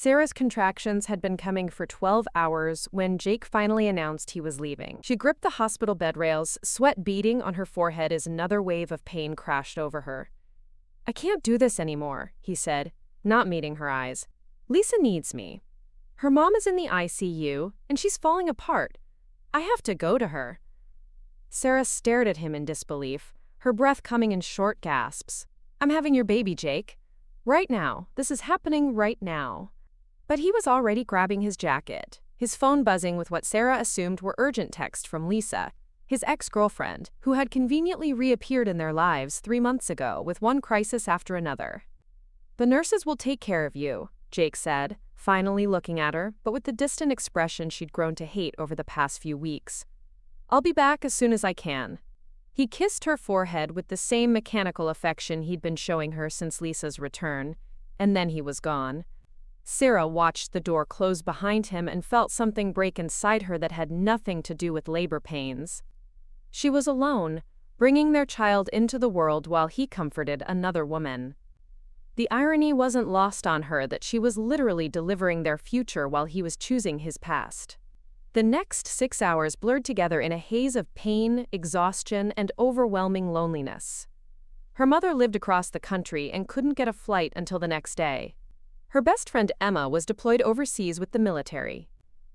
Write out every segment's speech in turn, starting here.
Sarah's contractions had been coming for 12 hours when Jake finally announced he was leaving. She gripped the hospital bed rails, sweat beading on her forehead as another wave of pain crashed over her. "I can't do this anymore," he said, not meeting her eyes. "Lisa needs me. Her mom is in the ICU, and she's falling apart. I have to go to her." Sarah stared at him in disbelief, her breath coming in short gasps. "I'm having your baby, Jake. Right now. This is happening right now." But he was already grabbing his jacket, his phone buzzing with what Sarah assumed were urgent texts from Lisa, his ex-girlfriend, who had conveniently reappeared in their lives 3 months ago with one crisis after another. "The nurses will take care of you," Jake said, finally looking at her, but with the distant expression she'd grown to hate over the past few weeks. "I'll be back as soon as I can." He kissed her forehead with the same mechanical affection he'd been showing her since Lisa's return, and then he was gone. Sarah watched the door close behind him and felt something break inside her that had nothing to do with labor pains. She was alone, bringing their child into the world while he comforted another woman. The irony wasn't lost on her that she was literally delivering their future while he was choosing his past. The next 6 hours blurred together in a haze of pain, exhaustion, and overwhelming loneliness. Her mother lived across the country and couldn't get a flight until the next day. Her best friend Emma was deployed overseas with the military.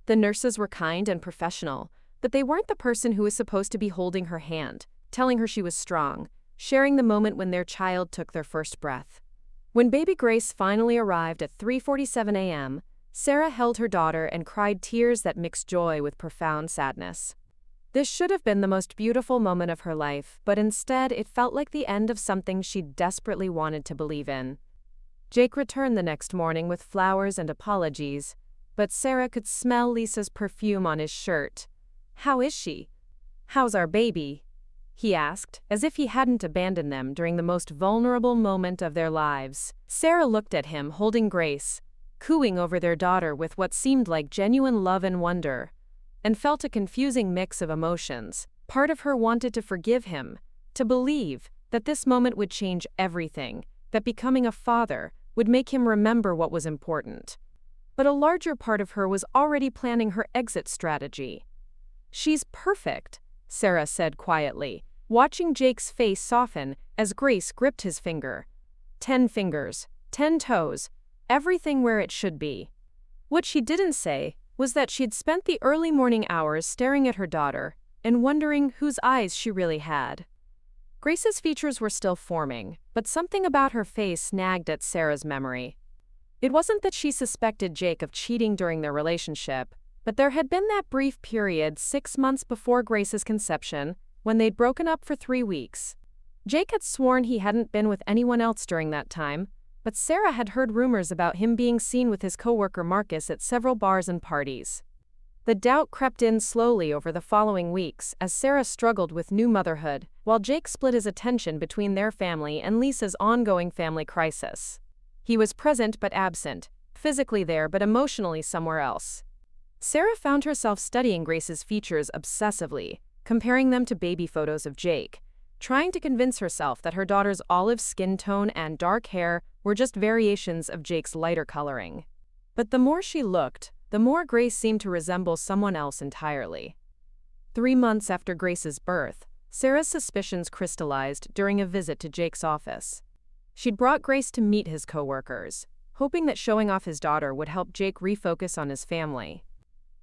The nurses were kind and professional, but they weren't the person who was supposed to be holding her hand, telling her she was strong, sharing the moment when their child took their first breath. When baby Grace finally arrived at 3:47 a.m., Sarah held her daughter and cried tears that mixed joy with profound sadness. This should have been the most beautiful moment of her life, but instead it felt like the end of something she desperately wanted to believe in. Jake returned the next morning with flowers and apologies, but Sarah could smell Lisa's perfume on his shirt. "How is she? How's our baby?" he asked, as if he hadn't abandoned them during the most vulnerable moment of their lives. Sarah looked at him holding Grace, cooing over their daughter with what seemed like genuine love and wonder, and felt a confusing mix of emotions. Part of her wanted to forgive him, to believe that this moment would change everything, that becoming a father would make him remember what was important. But a larger part of her was already planning her exit strategy. "She's perfect," Sarah said quietly, watching Jake's face soften as Grace gripped his finger. 10 fingers, 10 toes, everything where it should be. What she didn't say was that she'd spent the early morning hours staring at her daughter and wondering whose eyes she really had. Grace's features were still forming, but something about her face nagged at Sarah's memory. It wasn't that she suspected Jake of cheating during their relationship, but there had been that brief period 6 months before Grace's conception when they'd broken up for 3 weeks. Jake had sworn he hadn't been with anyone else during that time, but Sarah had heard rumors about him being seen with his coworker Marcus at several bars and parties. The doubt crept in slowly over the following weeks as Sarah struggled with new motherhood, while Jake split his attention between their family and Lisa's ongoing family crisis. He was present but absent, physically there but emotionally somewhere else. Sarah found herself studying Grace's features obsessively, comparing them to baby photos of Jake, trying to convince herself that her daughter's olive skin tone and dark hair were just variations of Jake's lighter coloring. But the more she looked, the more Grace seemed to resemble someone else entirely. 3 months after Grace's birth, Sarah's suspicions crystallized during a visit to Jake's office. She'd brought Grace to meet his coworkers, hoping that showing off his daughter would help Jake refocus on his family.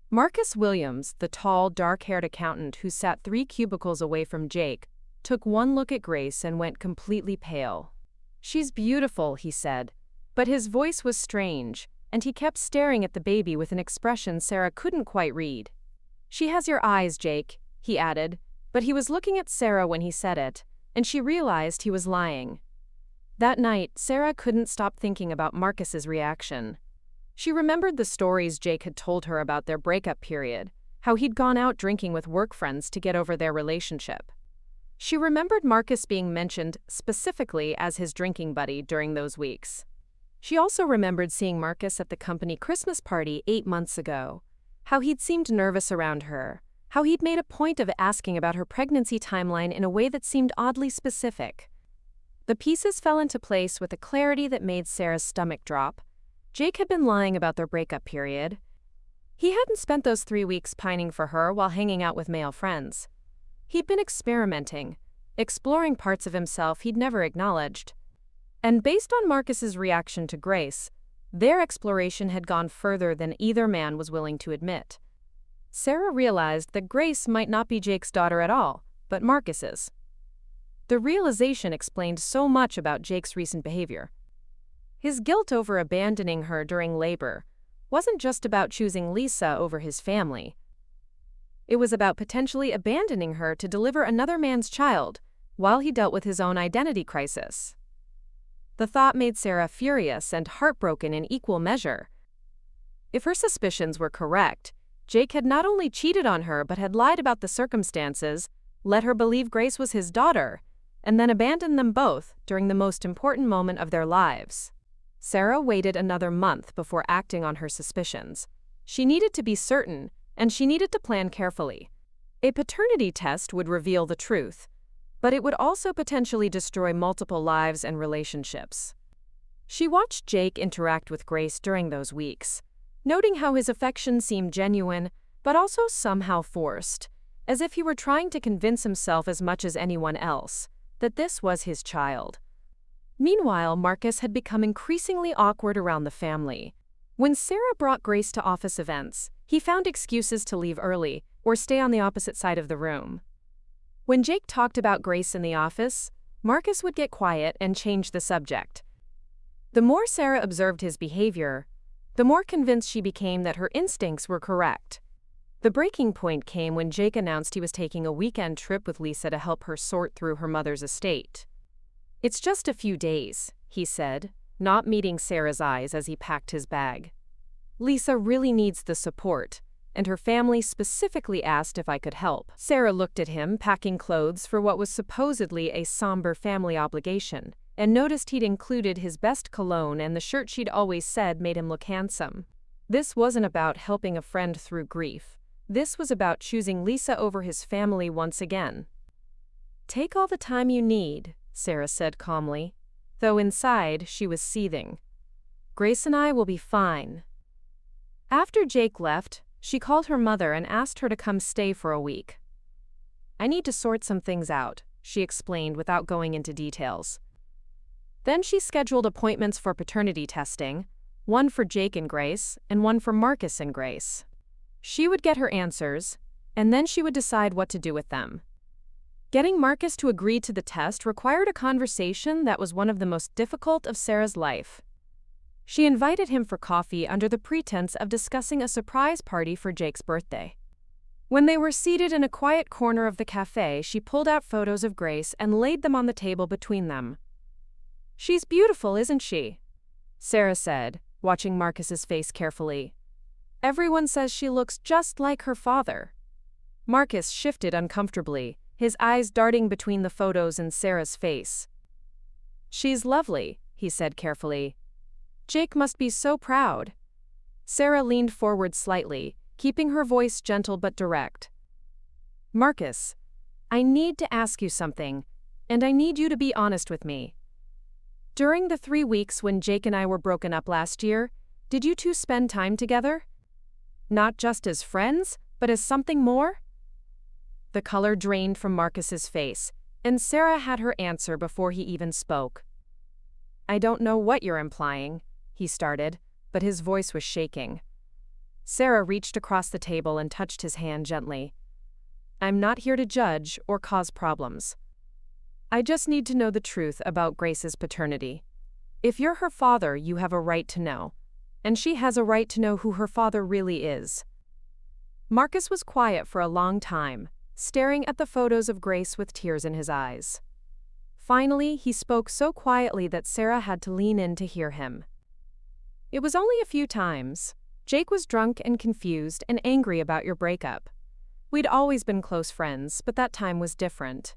Marcus Williams, the tall, dark-haired accountant who sat 3 cubicles away from Jake, took one look at Grace and went completely pale. "She's beautiful," he said, but his voice was strange, and he kept staring at the baby with an expression Sarah couldn't quite read. "She has your eyes, Jake," he added, but he was looking at Sarah when he said it, and she realized he was lying. That night, Sarah couldn't stop thinking about Marcus's reaction. She remembered the stories Jake had told her about their breakup period, how he'd gone out drinking with work friends to get over their relationship. She remembered Marcus being mentioned specifically as his drinking buddy during those weeks. She also remembered seeing Marcus at the company Christmas party 8 months ago, how he'd seemed nervous around her, how he'd made a point of asking about her pregnancy timeline in a way that seemed oddly specific. The pieces fell into place with a clarity that made Sarah's stomach drop. Jake had been lying about their breakup period. He hadn't spent those 3 weeks pining for her while hanging out with male friends. He'd been experimenting, exploring parts of himself he'd never acknowledged. And based on Marcus's reaction to Grace, their exploration had gone further than either man was willing to admit. Sarah realized that Grace might not be Jake's daughter at all, but Marcus's. The realization explained so much about Jake's recent behavior. His guilt over abandoning her during labor wasn't just about choosing Lisa over his family. It was about potentially abandoning her to deliver another man's child while he dealt with his own identity crisis. The thought made Sarah furious and heartbroken in equal measure. If her suspicions were correct, Jake had not only cheated on her but had lied about the circumstances, let her believe Grace was his daughter, and then abandoned them both during the most important moment of their lives. Sarah waited another month before acting on her suspicions. She needed to be certain, and she needed to plan carefully. A paternity test would reveal the truth, but it would also potentially destroy multiple lives and relationships. She watched Jake interact with Grace during those weeks, noting how his affection seemed genuine, but also somehow forced, as if he were trying to convince himself as much as anyone else that this was his child. Meanwhile, Marcus had become increasingly awkward around the family. When Sarah brought Grace to office events, he found excuses to leave early or stay on the opposite side of the room. When Jake talked about Grace in the office, Marcus would get quiet and change the subject. The more Sarah observed his behavior, the more convinced she became that her instincts were correct. The breaking point came when Jake announced he was taking a weekend trip with Lisa to help her sort through her mother's estate. "It's just a few days," he said, not meeting Sarah's eyes as he packed his bag. "Lisa really needs the support, and her family specifically asked if I could help." Sarah looked at him packing clothes for what was supposedly a somber family obligation, and noticed he'd included his best cologne and the shirt she'd always said made him look handsome. This wasn't about helping a friend through grief. This was about choosing Lisa over his family once again. "Take all the time you need," Sarah said calmly, though inside she was seething. "Grace and I will be fine." After Jake left, she called her mother and asked her to come stay for a week. "I need to sort some things out," she explained without going into details. Then she scheduled appointments for paternity testing, one for Jake and Grace, and one for Marcus and Grace. She would get her answers, and then she would decide what to do with them. Getting Marcus to agree to the test required a conversation that was one of the most difficult of Sarah's life. She invited him for coffee under the pretense of discussing a surprise party for Jake's birthday. When they were seated in a quiet corner of the cafe, she pulled out photos of Grace and laid them on the table between them. "She's beautiful, isn't she?" Sarah said, watching Marcus's face carefully. "Everyone says she looks just like her father." Marcus shifted uncomfortably, his eyes darting between the photos and Sarah's face. "She's lovely," he said carefully. "Jake must be so proud." Sarah leaned forward slightly, keeping her voice gentle but direct. "Marcus, I need to ask you something, and I need you to be honest with me. During the 3 weeks when Jake and I were broken up last year, did you two spend time together? Not just as friends, but as something more?" The color drained from Marcus's face, and Sarah had her answer before he even spoke. "I don't know what you're implying," he started, but his voice was shaking. Sarah reached across the table and touched his hand gently. "I'm not here to judge or cause problems. I just need to know the truth about Grace's paternity. If you're her father, you have a right to know, and she has a right to know who her father really is." Marcus was quiet for a long time, staring at the photos of Grace with tears in his eyes. Finally, he spoke so quietly that Sarah had to lean in to hear him. "It was only a few times. Jake was drunk and confused and angry about your breakup. We'd always been close friends, but that time was different.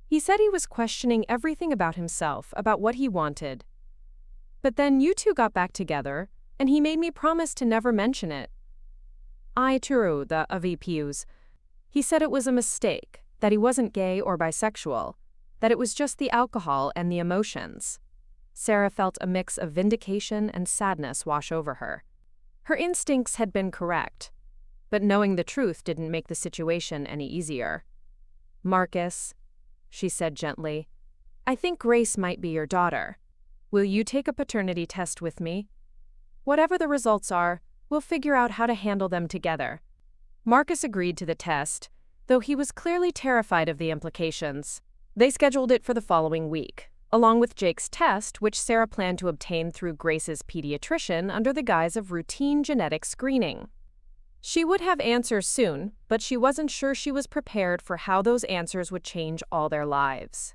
He said he was questioning everything about himself, about what he wanted. But then you two got back together, and he made me promise to never mention it. I too, the AVPUs. He said it was a mistake, that he wasn't gay or bisexual, that it was just the alcohol and the emotions." Sarah felt a mix of vindication and sadness wash over her. Her instincts had been correct, but knowing the truth didn't make the situation any easier. "Marcus," she said gently, "I think Grace might be your daughter. Will you take a paternity test with me? Whatever the results are, we'll figure out how to handle them together." Marcus agreed to the test, though he was clearly terrified of the implications. They scheduled it for the following week, along with Jake's test, which Sarah planned to obtain through Grace's pediatrician under the guise of routine genetic screening. She would have answers soon, but she wasn't sure she was prepared for how those answers would change all their lives.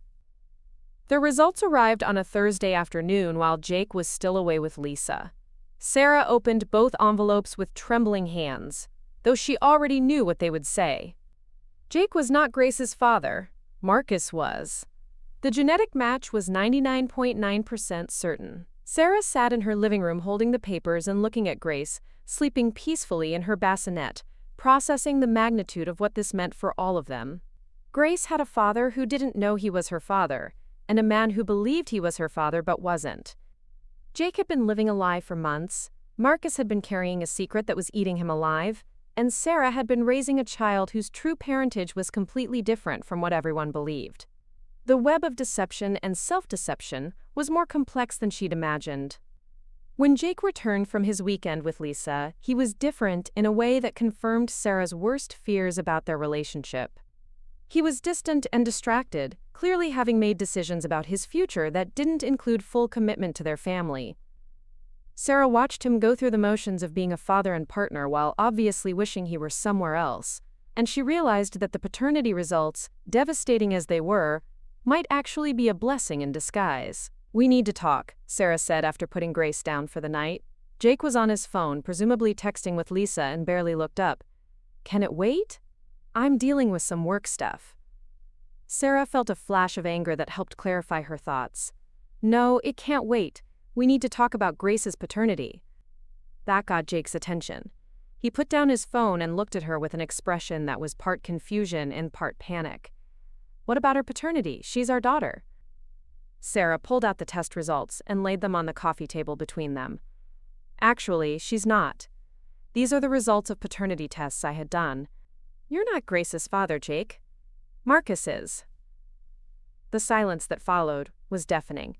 The results arrived on a Thursday afternoon while Jake was still away with Lisa. Sarah opened both envelopes with trembling hands, though she already knew what they would say. Jake was not Grace's father. Marcus was. The genetic match was 99.9% certain. Sarah sat in her living room holding the papers and looking at Grace, sleeping peacefully in her bassinet, processing the magnitude of what this meant for all of them. Grace had a father who didn't know he was her father, and a man who believed he was her father but wasn't. Jake had been living a lie for months, Marcus had been carrying a secret that was eating him alive, and Sarah had been raising a child whose true parentage was completely different from what everyone believed. The web of deception and self-deception was more complex than she'd imagined. When Jake returned from his weekend with Lisa, he was different in a way that confirmed Sarah's worst fears about their relationship. He was distant and distracted, clearly having made decisions about his future that didn't include full commitment to their family. Sarah watched him go through the motions of being a father and partner while obviously wishing he were somewhere else, and she realized that the paternity results, devastating as they were, might actually be a blessing in disguise. "We need to talk," Sarah said after putting Grace down for the night. Jake was on his phone, presumably texting with Lisa, and barely looked up. "Can it wait? I'm dealing with some work stuff." Sarah felt a flash of anger that helped clarify her thoughts. "No, it can't wait. We need to talk about Grace's paternity." That got Jake's attention. He put down his phone and looked at her with an expression that was part confusion and part panic. "What about her paternity? She's our daughter." Sarah pulled out the test results and laid them on the coffee table between them. "Actually, she's not. These are the results of paternity tests I had done. You're not Grace's father, Jake. Marcus is." The silence that followed was deafening.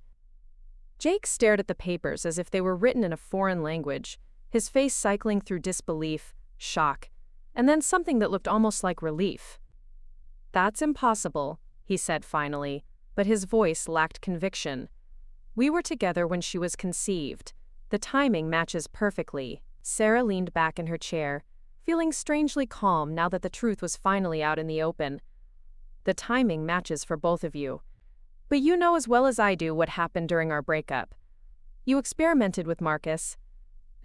Jake stared at the papers as if they were written in a foreign language, his face cycling through disbelief, shock, and then something that looked almost like relief. "That's impossible," he said finally, but his voice lacked conviction. "We were together when she was conceived. The timing matches perfectly." Sarah leaned back in her chair, feeling strangely calm now that the truth was finally out in the open. "The timing matches for both of you. But you know as well as I do what happened during our breakup. You experimented with Marcus,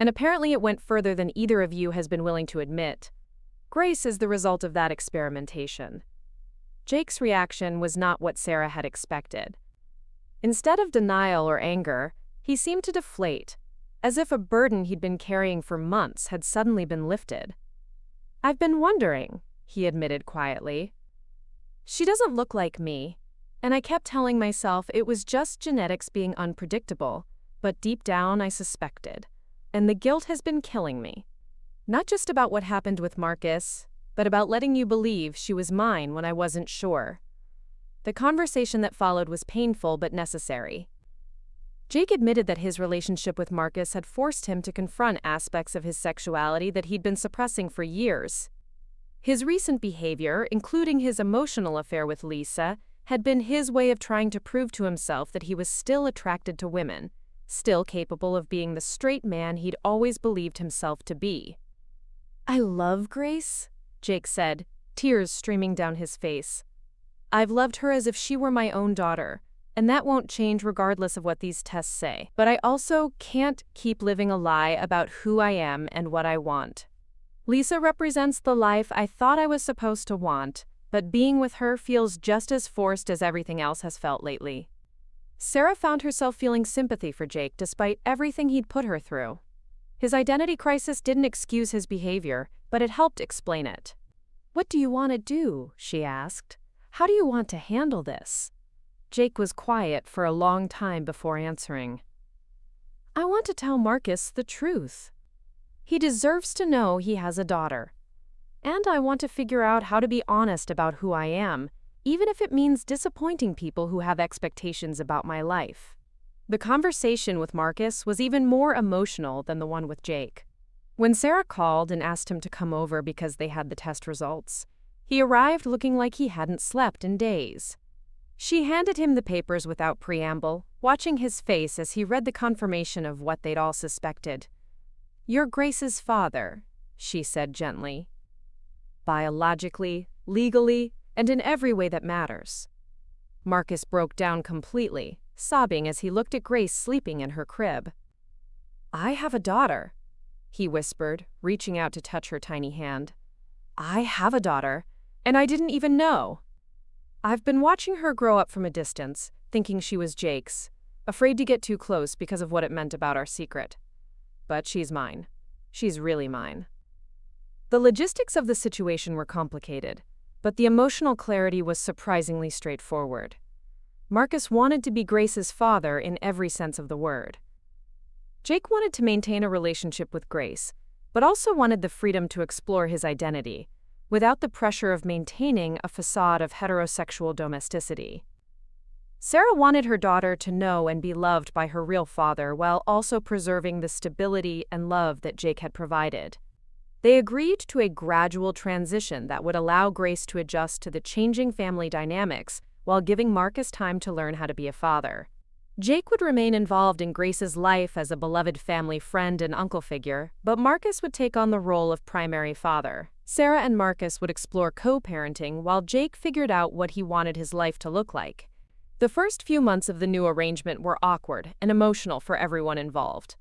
and apparently it went further than either of you has been willing to admit. Grace is the result of that experimentation." Jake's reaction was not what Sarah had expected. Instead of denial or anger, he seemed to deflate, as if a burden he'd been carrying for months had suddenly been lifted. "I've been wondering," he admitted quietly. "She doesn't look like me, and I kept telling myself it was just genetics being unpredictable, but deep down I suspected, and the guilt has been killing me. Not just about what happened with Marcus, but about letting you believe she was mine when I wasn't sure." The conversation that followed was painful but necessary. Jake admitted that his relationship with Marcus had forced him to confront aspects of his sexuality that he'd been suppressing for years. His recent behavior, including his emotional affair with Lisa, had been his way of trying to prove to himself that he was still attracted to women, still capable of being the straight man he'd always believed himself to be. "I love Grace," Jake said, tears streaming down his face. "I've loved her as if she were my own daughter, and that won't change regardless of what these tests say. But I also can't keep living a lie about who I am and what I want. Lisa represents the life I thought I was supposed to want, but being with her feels just as forced as everything else has felt lately." Sarah found herself feeling sympathy for Jake despite everything he'd put her through. His identity crisis didn't excuse his behavior, but it helped explain it. "What do you want to do?" she asked. "How do you want to handle this?" Jake was quiet for a long time before answering. I want to tell Marcus the truth. He deserves to know he has a daughter. And I want to figure out how to be honest about who I am, even if it means disappointing people who have expectations about my life. The conversation with Marcus was even more emotional than the one with Jake. When Sarah called and asked him to come over because they had the test results, he arrived looking like he hadn't slept in days. She handed him the papers without preamble, watching his face as he read the confirmation of what they'd all suspected. You're Grace's father, she said gently. Biologically, legally, and in every way that matters. Marcus broke down completely, sobbing as he looked at Grace sleeping in her crib. I have a daughter, he whispered, reaching out to touch her tiny hand. I have a daughter, and I didn't even know. I've been watching her grow up from a distance, thinking she was Jake's, afraid to get too close because of what it meant about our secret. But she's mine. She's really mine. The logistics of the situation were complicated, but the emotional clarity was surprisingly straightforward. Marcus wanted to be Grace's father in every sense of the word. Jake wanted to maintain a relationship with Grace, but also wanted the freedom to explore his identity, without the pressure of maintaining a facade of heterosexual domesticity. Sarah wanted her daughter to know and be loved by her real father while also preserving the stability and love that Jake had provided. They agreed to a gradual transition that would allow Grace to adjust to the changing family dynamics while giving Marcus time to learn how to be a father. Jake would remain involved in Grace's life as a beloved family friend and uncle figure, but Marcus would take on the role of primary father. Sarah and Marcus would explore co-parenting while Jake figured out what he wanted his life to look like. The first few months of the new arrangement were awkward and emotional for everyone involved.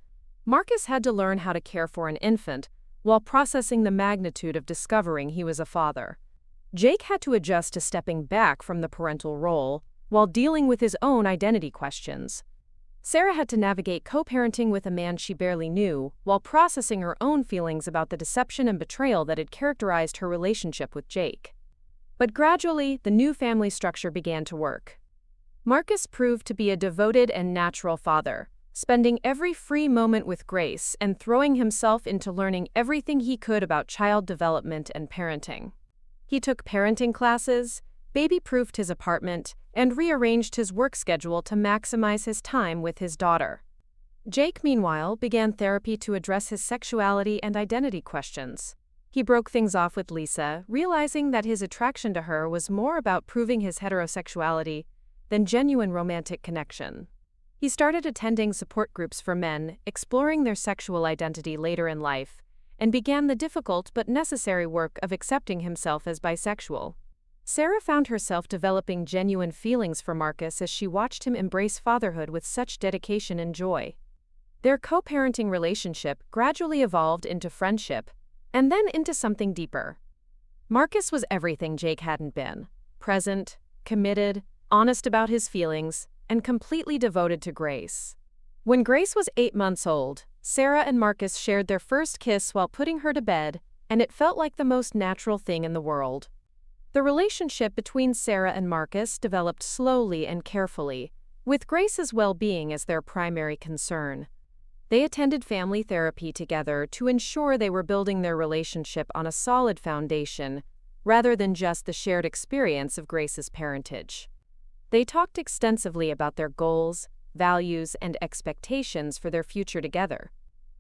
Marcus had to learn how to care for an infant while processing the magnitude of discovering he was a father. Jake had to adjust to stepping back from the parental role while dealing with his own identity questions. Sarah had to navigate co-parenting with a man she barely knew while processing her own feelings about the deception and betrayal that had characterized her relationship with Jake. But gradually, the new family structure began to work. Marcus proved to be a devoted and natural father, spending every free moment with Grace and throwing himself into learning everything he could about child development and parenting. He took parenting classes, baby-proofed his apartment, and rearranged his work schedule to maximize his time with his daughter. Jake, meanwhile, began therapy to address his sexuality and identity questions. He broke things off with Lisa, realizing that his attraction to her was more about proving his heterosexuality than genuine romantic connection. He started attending support groups for men, exploring their sexual identity later in life, and began the difficult but necessary work of accepting himself as bisexual. Sarah found herself developing genuine feelings for Marcus as she watched him embrace fatherhood with such dedication and joy. Their co-parenting relationship gradually evolved into friendship, and then into something deeper. Marcus was everything Jake hadn't been: present, committed, honest about his feelings, and completely devoted to Grace. When Grace was 8 months old, Sarah and Marcus shared their first kiss while putting her to bed, and it felt like the most natural thing in the world. The relationship between Sarah and Marcus developed slowly and carefully, with Grace's well-being as their primary concern. They attended family therapy together to ensure they were building their relationship on a solid foundation, rather than just the shared experience of Grace's parentage. They talked extensively about their goals, values, and expectations for their future together.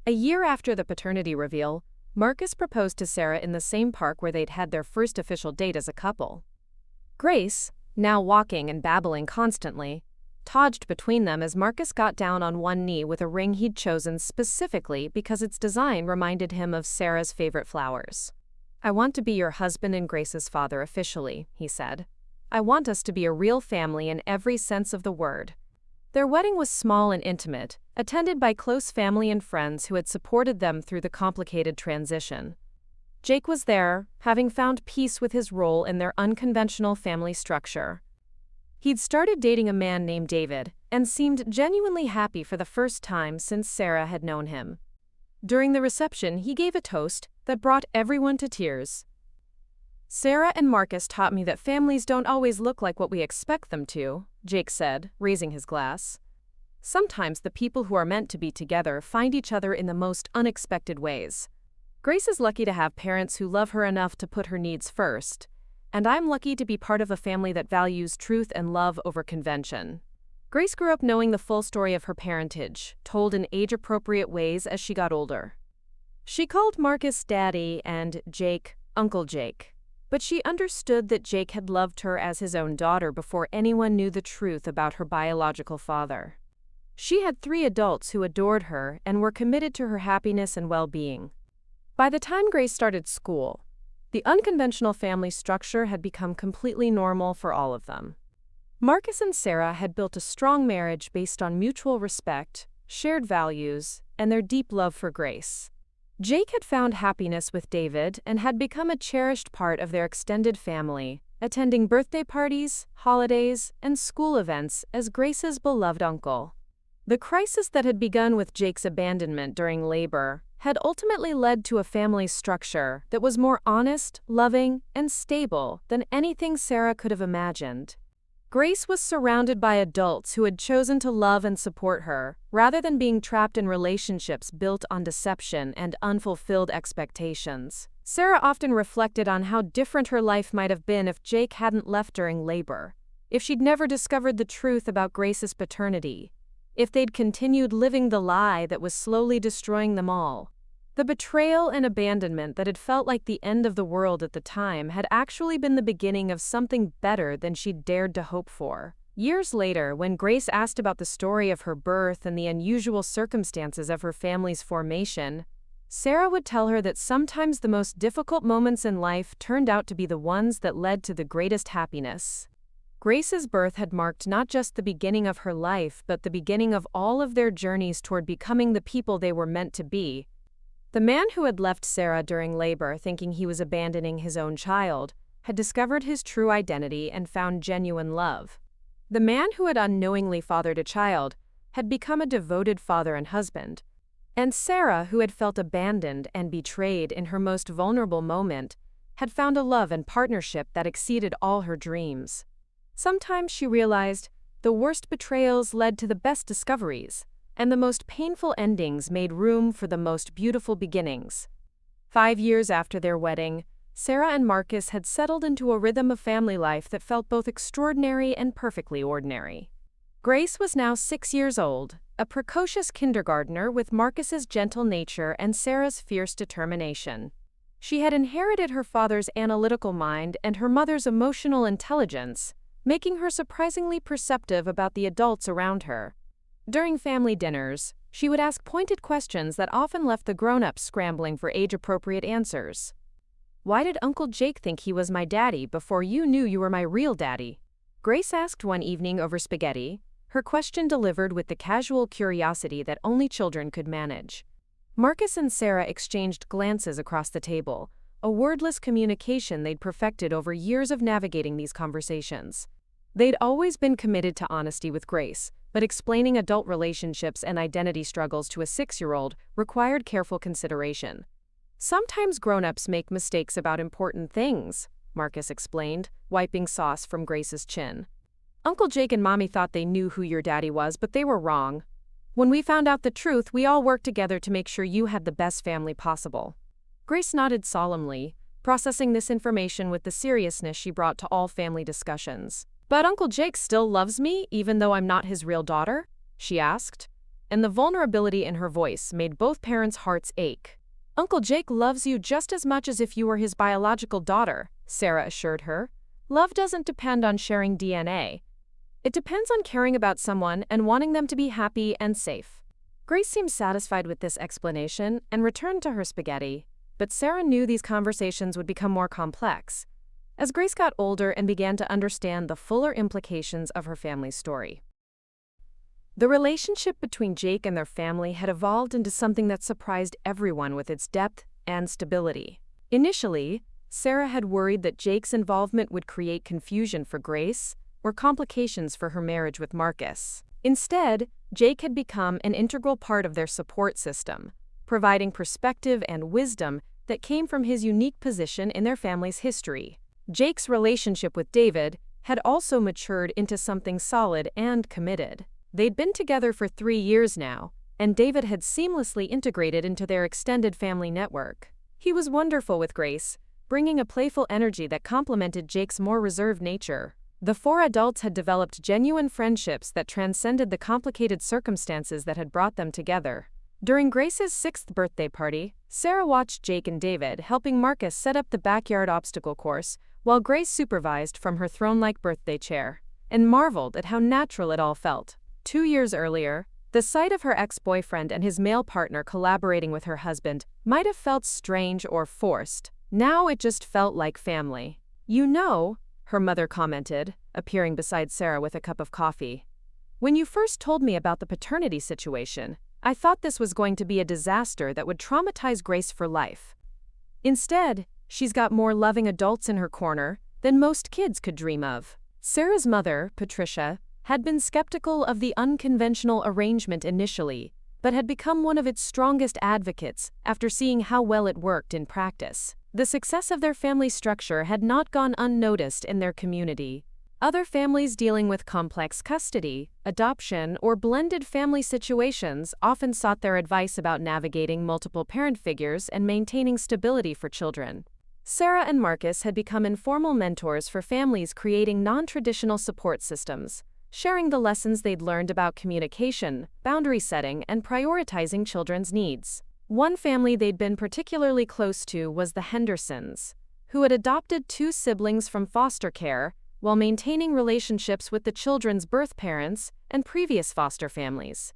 A year after the paternity reveal, Marcus proposed to Sarah in the same park where they'd had their first official date as a couple. Grace, now walking and babbling constantly, dodged between them as Marcus got down on one knee with a ring he'd chosen specifically because its design reminded him of Sarah's favorite flowers. I want to be your husband and Grace's father officially, he said. I want us to be a real family in every sense of the word. Their wedding was small and intimate, attended by close family and friends who had supported them through the complicated transition. Jake was there, having found peace with his role in their unconventional family structure. He'd started dating a man named David and seemed genuinely happy for the first time since Sarah had known him. During the reception, he gave a toast that brought everyone to tears. Sarah and Marcus taught me that families don't always look like what we expect them to, Jake said, raising his glass. Sometimes the people who are meant to be together find each other in the most unexpected ways. Grace is lucky to have parents who love her enough to put her needs first, and I'm lucky to be part of a family that values truth and love over convention. Grace grew up knowing the full story of her parentage, told in age-appropriate ways as she got older. She called Marcus Daddy and Jake Uncle Jake, but she understood that Jake had loved her as his own daughter before anyone knew the truth about her biological father. She had 3 adults who adored her and were committed to her happiness and well-being. By the time Grace started school, the unconventional family structure had become completely normal for all of them. Marcus and Sarah had built a strong marriage based on mutual respect, shared values, and their deep love for Grace. Jake had found happiness with David and had become a cherished part of their extended family, attending birthday parties, holidays, and school events as Grace's beloved uncle. The crisis that had begun with Jake's abandonment during labor had ultimately led to a family structure that was more honest, loving, and stable than anything Sarah could have imagined. Grace was surrounded by adults who had chosen to love and support her, rather than being trapped in relationships built on deception and unfulfilled expectations. Sarah often reflected on how different her life might have been if Jake hadn't left during labor, if she'd never discovered the truth about Grace's paternity, if they'd continued living the lie that was slowly destroying them all. The betrayal and abandonment that had felt like the end of the world at the time had actually been the beginning of something better than she'd dared to hope for. Years later, when Grace asked about the story of her birth and the unusual circumstances of her family's formation, Sarah would tell her that sometimes the most difficult moments in life turned out to be the ones that led to the greatest happiness. Grace's birth had marked not just the beginning of her life, but the beginning of all of their journeys toward becoming the people they were meant to be. The man who had left Sarah during labor thinking he was abandoning his own child had discovered his true identity and found genuine love. The man who had unknowingly fathered a child had become a devoted father and husband. And Sarah, who had felt abandoned and betrayed in her most vulnerable moment, had found a love and partnership that exceeded all her dreams. Sometimes she realized the worst betrayals led to the best discoveries, and the most painful endings made room for the most beautiful beginnings. 5 years after their wedding, Sarah and Marcus had settled into a rhythm of family life that felt both extraordinary and perfectly ordinary. Grace was now 6 years old, a precocious kindergartner with Marcus's gentle nature and Sarah's fierce determination. She had inherited her father's analytical mind and her mother's emotional intelligence, making her surprisingly perceptive about the adults around her. During family dinners, she would ask pointed questions that often left the grown-ups scrambling for age-appropriate answers. "Why did Uncle Jake think he was my daddy before you knew you were my real daddy?" Grace asked one evening over spaghetti, her question delivered with the casual curiosity that only children could manage. Marcus and Sarah exchanged glances across the table, a wordless communication they'd perfected over years of navigating these conversations. They'd always been committed to honesty with Grace, but explaining adult relationships and identity struggles to a 6-year-old required careful consideration. "Sometimes grown-ups make mistakes about important things," Marcus explained, wiping sauce from Grace's chin. "Uncle Jake and Mommy thought they knew who your daddy was, but they were wrong. When we found out the truth, we all worked together to make sure you had the best family possible." Grace nodded solemnly, processing this information with the seriousness she brought to all family discussions. "But Uncle Jake still loves me, even though I'm not his real daughter?" she asked, and the vulnerability in her voice made both parents' hearts ache. "Uncle Jake loves you just as much as if you were his biological daughter," Sarah assured her. "Love doesn't depend on sharing DNA. It depends on caring about someone and wanting them to be happy and safe." Grace seemed satisfied with this explanation and returned to her spaghetti, but Sarah knew these conversations would become more complex as Grace got older and began to understand the fuller implications of her family's story. The relationship between Jake and their family had evolved into something that surprised everyone with its depth and stability. Initially, Sarah had worried that Jake's involvement would create confusion for Grace or complications for her marriage with Marcus. Instead, Jake had become an integral part of their support system, providing perspective and wisdom that came from his unique position in their family's history. Jake's relationship with David had also matured into something solid and committed. They'd been together for 3 years now, and David had seamlessly integrated into their extended family network. He was wonderful with Grace, bringing a playful energy that complemented Jake's more reserved nature. The four adults had developed genuine friendships that transcended the complicated circumstances that had brought them together. During Grace's 6th birthday party, Sarah watched Jake and David helping Marcus set up the backyard obstacle course, while Grace supervised from her throne-like birthday chair, and marveled at how natural it all felt. 2 years earlier, the sight of her ex-boyfriend and his male partner collaborating with her husband might have felt strange or forced. Now it just felt like family. "You know," her mother commented, appearing beside Sarah with a cup of coffee, "when you first told me about the paternity situation, I thought this was going to be a disaster that would traumatize Grace for life. Instead, she's got more loving adults in her corner than most kids could dream of." Sarah's mother, Patricia, had been skeptical of the unconventional arrangement initially, but had become one of its strongest advocates after seeing how well it worked in practice. The success of their family structure had not gone unnoticed in their community. Other families dealing with complex custody, adoption, or blended family situations often sought their advice about navigating multiple parent figures and maintaining stability for children. Sarah and Marcus had become informal mentors for families creating non-traditional support systems, sharing the lessons they'd learned about communication, boundary setting, and prioritizing children's needs. One family they'd been particularly close to was the Hendersons, who had adopted 2 siblings from foster care while maintaining relationships with the children's birth parents and previous foster families.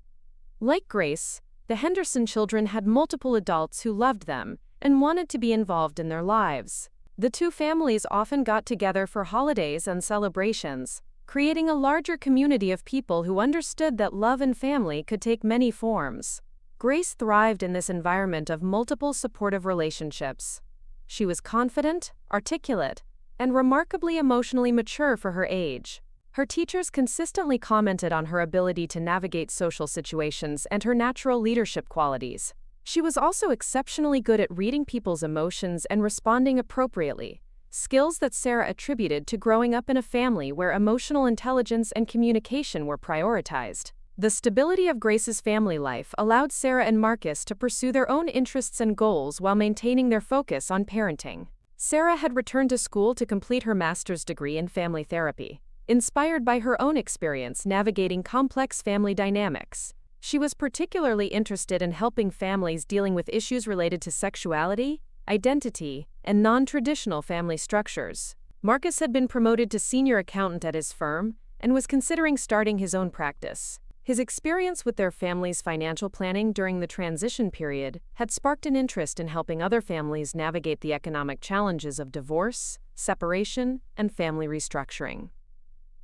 Like Grace, the Henderson children had multiple adults who loved them and wanted to be involved in their lives. The 2 families often got together for holidays and celebrations, creating a larger community of people who understood that love and family could take many forms. Grace thrived in this environment of multiple supportive relationships. She was confident, articulate, and remarkably emotionally mature for her age. Her teachers consistently commented on her ability to navigate social situations and her natural leadership qualities. She was also exceptionally good at reading people's emotions and responding appropriately, skills that Sarah attributed to growing up in a family where emotional intelligence and communication were prioritized. The stability of Grace's family life allowed Sarah and Marcus to pursue their own interests and goals while maintaining their focus on parenting. Sarah had returned to school to complete her master's degree in family therapy, inspired by her own experience navigating complex family dynamics. She was particularly interested in helping families dealing with issues related to sexuality, identity, and non-traditional family structures. Marcus had been promoted to senior accountant at his firm and was considering starting his own practice. His experience with their family's financial planning during the transition period had sparked an interest in helping other families navigate the economic challenges of divorce, separation, and family restructuring.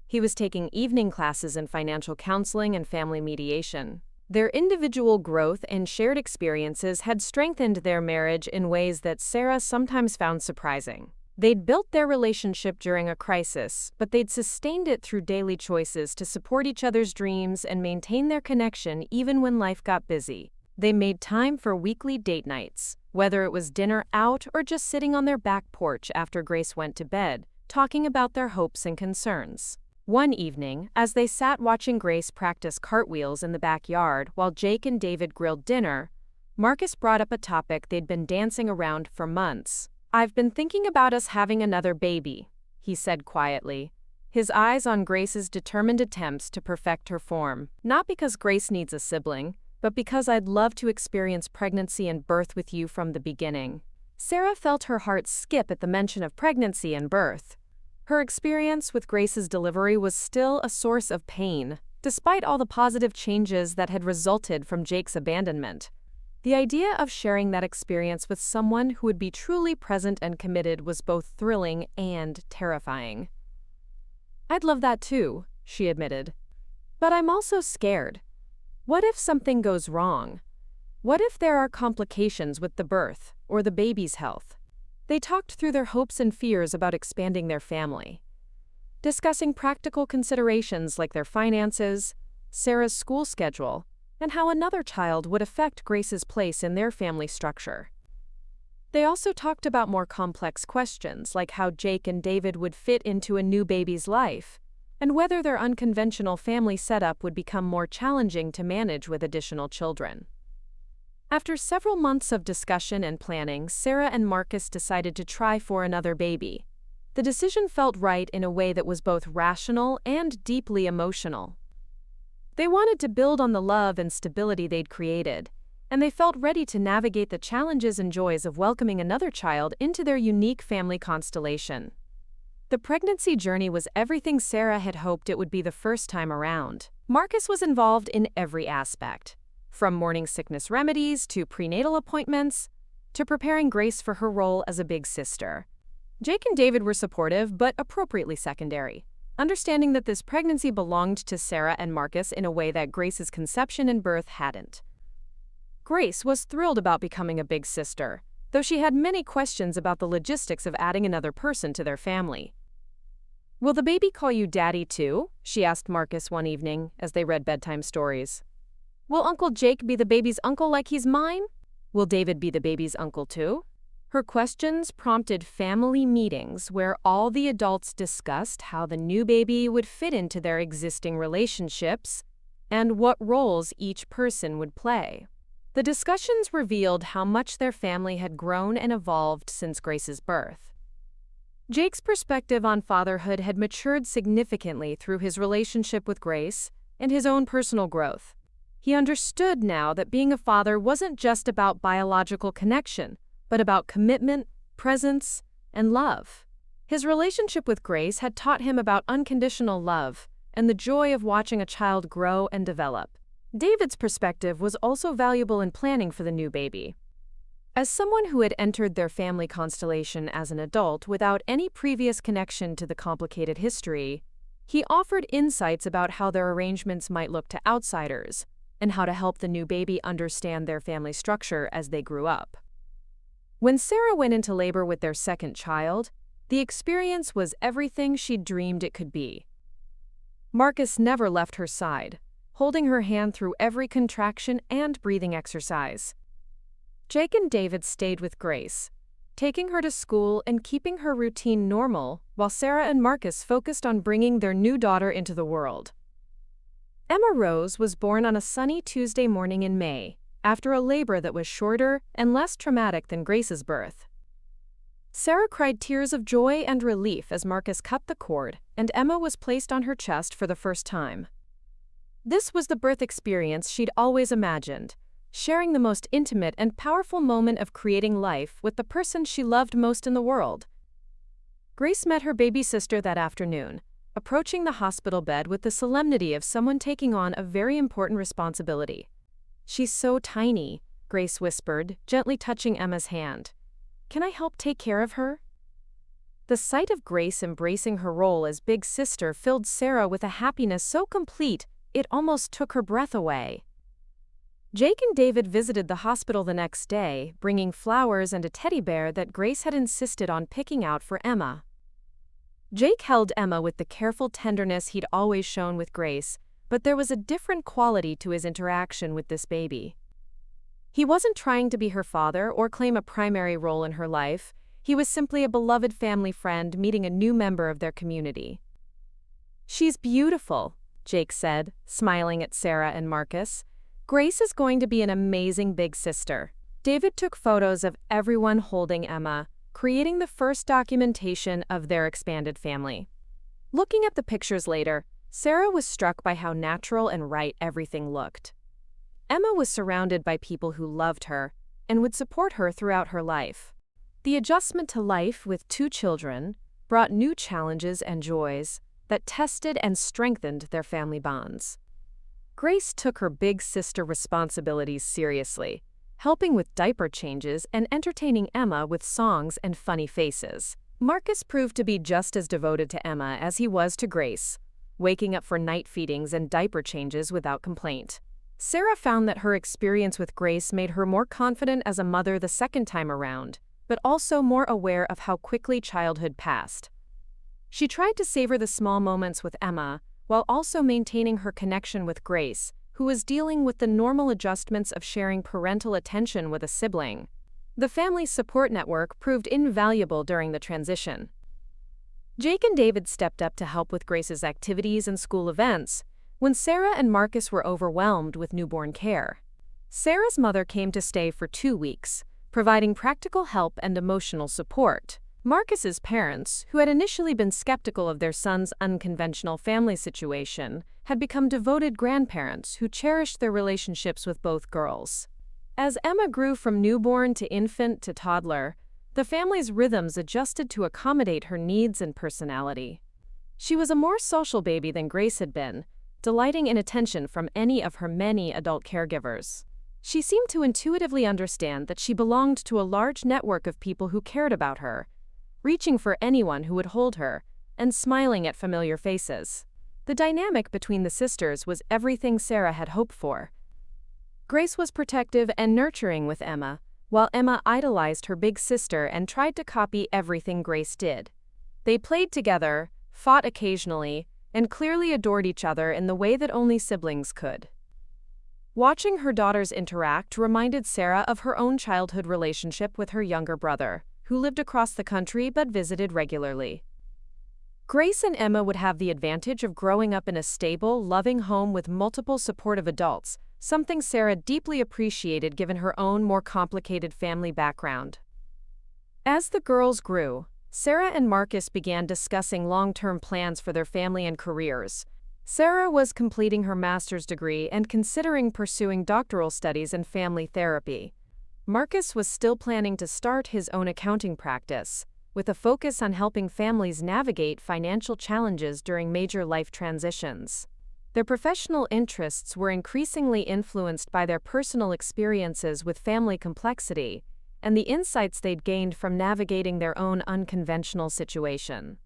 He was taking evening classes in financial counseling and family mediation. Their individual growth and shared experiences had strengthened their marriage in ways that Sarah sometimes found surprising. They'd built their relationship during a crisis, but they'd sustained it through daily choices to support each other's dreams and maintain their connection even when life got busy. They made time for weekly date nights, whether it was dinner out or just sitting on their back porch after Grace went to bed, talking about their hopes and concerns. One evening, as they sat watching Grace practice cartwheels in the backyard while Jake and David grilled dinner, Marcus brought up a topic they'd been dancing around for months. "I've been thinking about us having another baby," he said quietly, his eyes on Grace's determined attempts to perfect her form. "Not because Grace needs a sibling, but because I'd love to experience pregnancy and birth with you from the beginning." Sarah felt her heart skip at the mention of pregnancy and birth. Her experience with Grace's delivery was still a source of pain, despite all the positive changes that had resulted from Jake's abandonment. The idea of sharing that experience with someone who would be truly present and committed was both thrilling and terrifying. "I'd love that too," she admitted. "But I'm also scared. What if something goes wrong? What if there are complications with the birth or the baby's health?" They talked through their hopes and fears about expanding their family, discussing practical considerations like their finances, Sarah's school schedule, and how another child would affect Grace's place in their family structure. They also talked about more complex questions like how Jake and David would fit into a new baby's life, and whether their unconventional family setup would become more challenging to manage with additional children. After several months of discussion and planning, Sarah and Marcus decided to try for another baby. The decision felt right in a way that was both rational and deeply emotional. They wanted to build on the love and stability they'd created, and they felt ready to navigate the challenges and joys of welcoming another child into their unique family constellation. The pregnancy journey was everything Sarah had hoped it would be the first time around. Marcus was involved in every aspect, from morning sickness remedies to prenatal appointments, to preparing Grace for her role as a big sister. Jake and David were supportive, but appropriately secondary, understanding that this pregnancy belonged to Sarah and Marcus in a way that Grace's conception and birth hadn't. Grace was thrilled about becoming a big sister, though she had many questions about the logistics of adding another person to their family. "Will the baby call you Daddy too?" she asked Marcus one evening as they read bedtime stories. "Will Uncle Jake be the baby's uncle like he's mine? Will David be the baby's uncle too?" Her questions prompted family meetings where all the adults discussed how the new baby would fit into their existing relationships and what roles each person would play. The discussions revealed how much their family had grown and evolved since Grace's birth. Jake's perspective on fatherhood had matured significantly through his relationship with Grace and his own personal growth. He understood now that being a father wasn't just about biological connection, but about commitment, presence, and love. His relationship with Grace had taught him about unconditional love and the joy of watching a child grow and develop. David's perspective was also valuable in planning for the new baby. As someone who had entered their family constellation as an adult without any previous connection to the complicated history, he offered insights about how their arrangements might look to outsiders and how to help the new baby understand their family structure as they grew up. When Sarah went into labor with their second child, the experience was everything she'd dreamed it could be. Marcus never left her side, holding her hand through every contraction and breathing exercise. Jake and David stayed with Grace, taking her to school and keeping her routine normal, while Sarah and Marcus focused on bringing their new daughter into the world. Emma Rose was born on a sunny Tuesday morning in May, after a labor that was shorter and less traumatic than Grace's birth. Sarah cried tears of joy and relief as Marcus cut the cord, and Emma was placed on her chest for the first time. This was the birth experience she'd always imagined, sharing the most intimate and powerful moment of creating life with the person she loved most in the world. Grace met her baby sister that afternoon, approaching the hospital bed with the solemnity of someone taking on a very important responsibility. "She's so tiny," Grace whispered, gently touching Emma's hand. "Can I help take care of her?" The sight of Grace embracing her role as big sister filled Sarah with a happiness so complete it almost took her breath away. Jake and David visited the hospital the next day, bringing flowers and a teddy bear that Grace had insisted on picking out for Emma. Jake held Emma with the careful tenderness he'd always shown with Grace, but there was a different quality to his interaction with this baby. He wasn't trying to be her father or claim a primary role in her life. He was simply a beloved family friend meeting a new member of their community. "She's beautiful," Jake said, smiling at Sarah and Marcus. "Grace is going to be an amazing big sister." David took photos of everyone holding Emma, creating the first documentation of their expanded family. Looking at the pictures later, Sarah was struck by how natural and right everything looked. Emma was surrounded by people who loved her and would support her throughout her life. The adjustment to life with 2 children brought new challenges and joys that tested and strengthened their family bonds. Grace took her big sister responsibilities seriously, helping with diaper changes and entertaining Emma with songs and funny faces. Marcus proved to be just as devoted to Emma as he was to Grace, waking up for night feedings and diaper changes without complaint. Sarah found that her experience with Grace made her more confident as a mother the second time around, but also more aware of how quickly childhood passed. She tried to savor the small moments with Emma, while also maintaining her connection with Grace, who was dealing with the normal adjustments of sharing parental attention with a sibling. The family support network proved invaluable during the transition. Jake and David stepped up to help with Grace's activities and school events when Sarah and Marcus were overwhelmed with newborn care. Sarah's mother came to stay for 2 weeks, providing practical help and emotional support. Marcus's parents, who had initially been skeptical of their son's unconventional family situation, had become devoted grandparents who cherished their relationships with both girls. As Emma grew from newborn to infant to toddler, the family's rhythms adjusted to accommodate her needs and personality. She was a more social baby than Grace had been, delighting in attention from any of her many adult caregivers. She seemed to intuitively understand that she belonged to a large network of people who cared about her, reaching for anyone who would hold her, and smiling at familiar faces. The dynamic between the sisters was everything Sarah had hoped for. Grace was protective and nurturing with Emma, while Emma idolized her big sister and tried to copy everything Grace did. They played together, fought occasionally, and clearly adored each other in the way that only siblings could. Watching her daughters interact reminded Sarah of her own childhood relationship with her younger brother, who lived across the country but visited regularly. Grace and Emma would have the advantage of growing up in a stable, loving home with multiple supportive adults, something Sarah deeply appreciated given her own more complicated family background. As the girls grew, Sarah and Marcus began discussing long-term plans for their family and careers. Sarah was completing her master's degree and considering pursuing doctoral studies in family therapy. Marcus was still planning to start his own accounting practice, with a focus on helping families navigate financial challenges during major life transitions. Their professional interests were increasingly influenced by their personal experiences with family complexity and the insights they'd gained from navigating their own unconventional situation.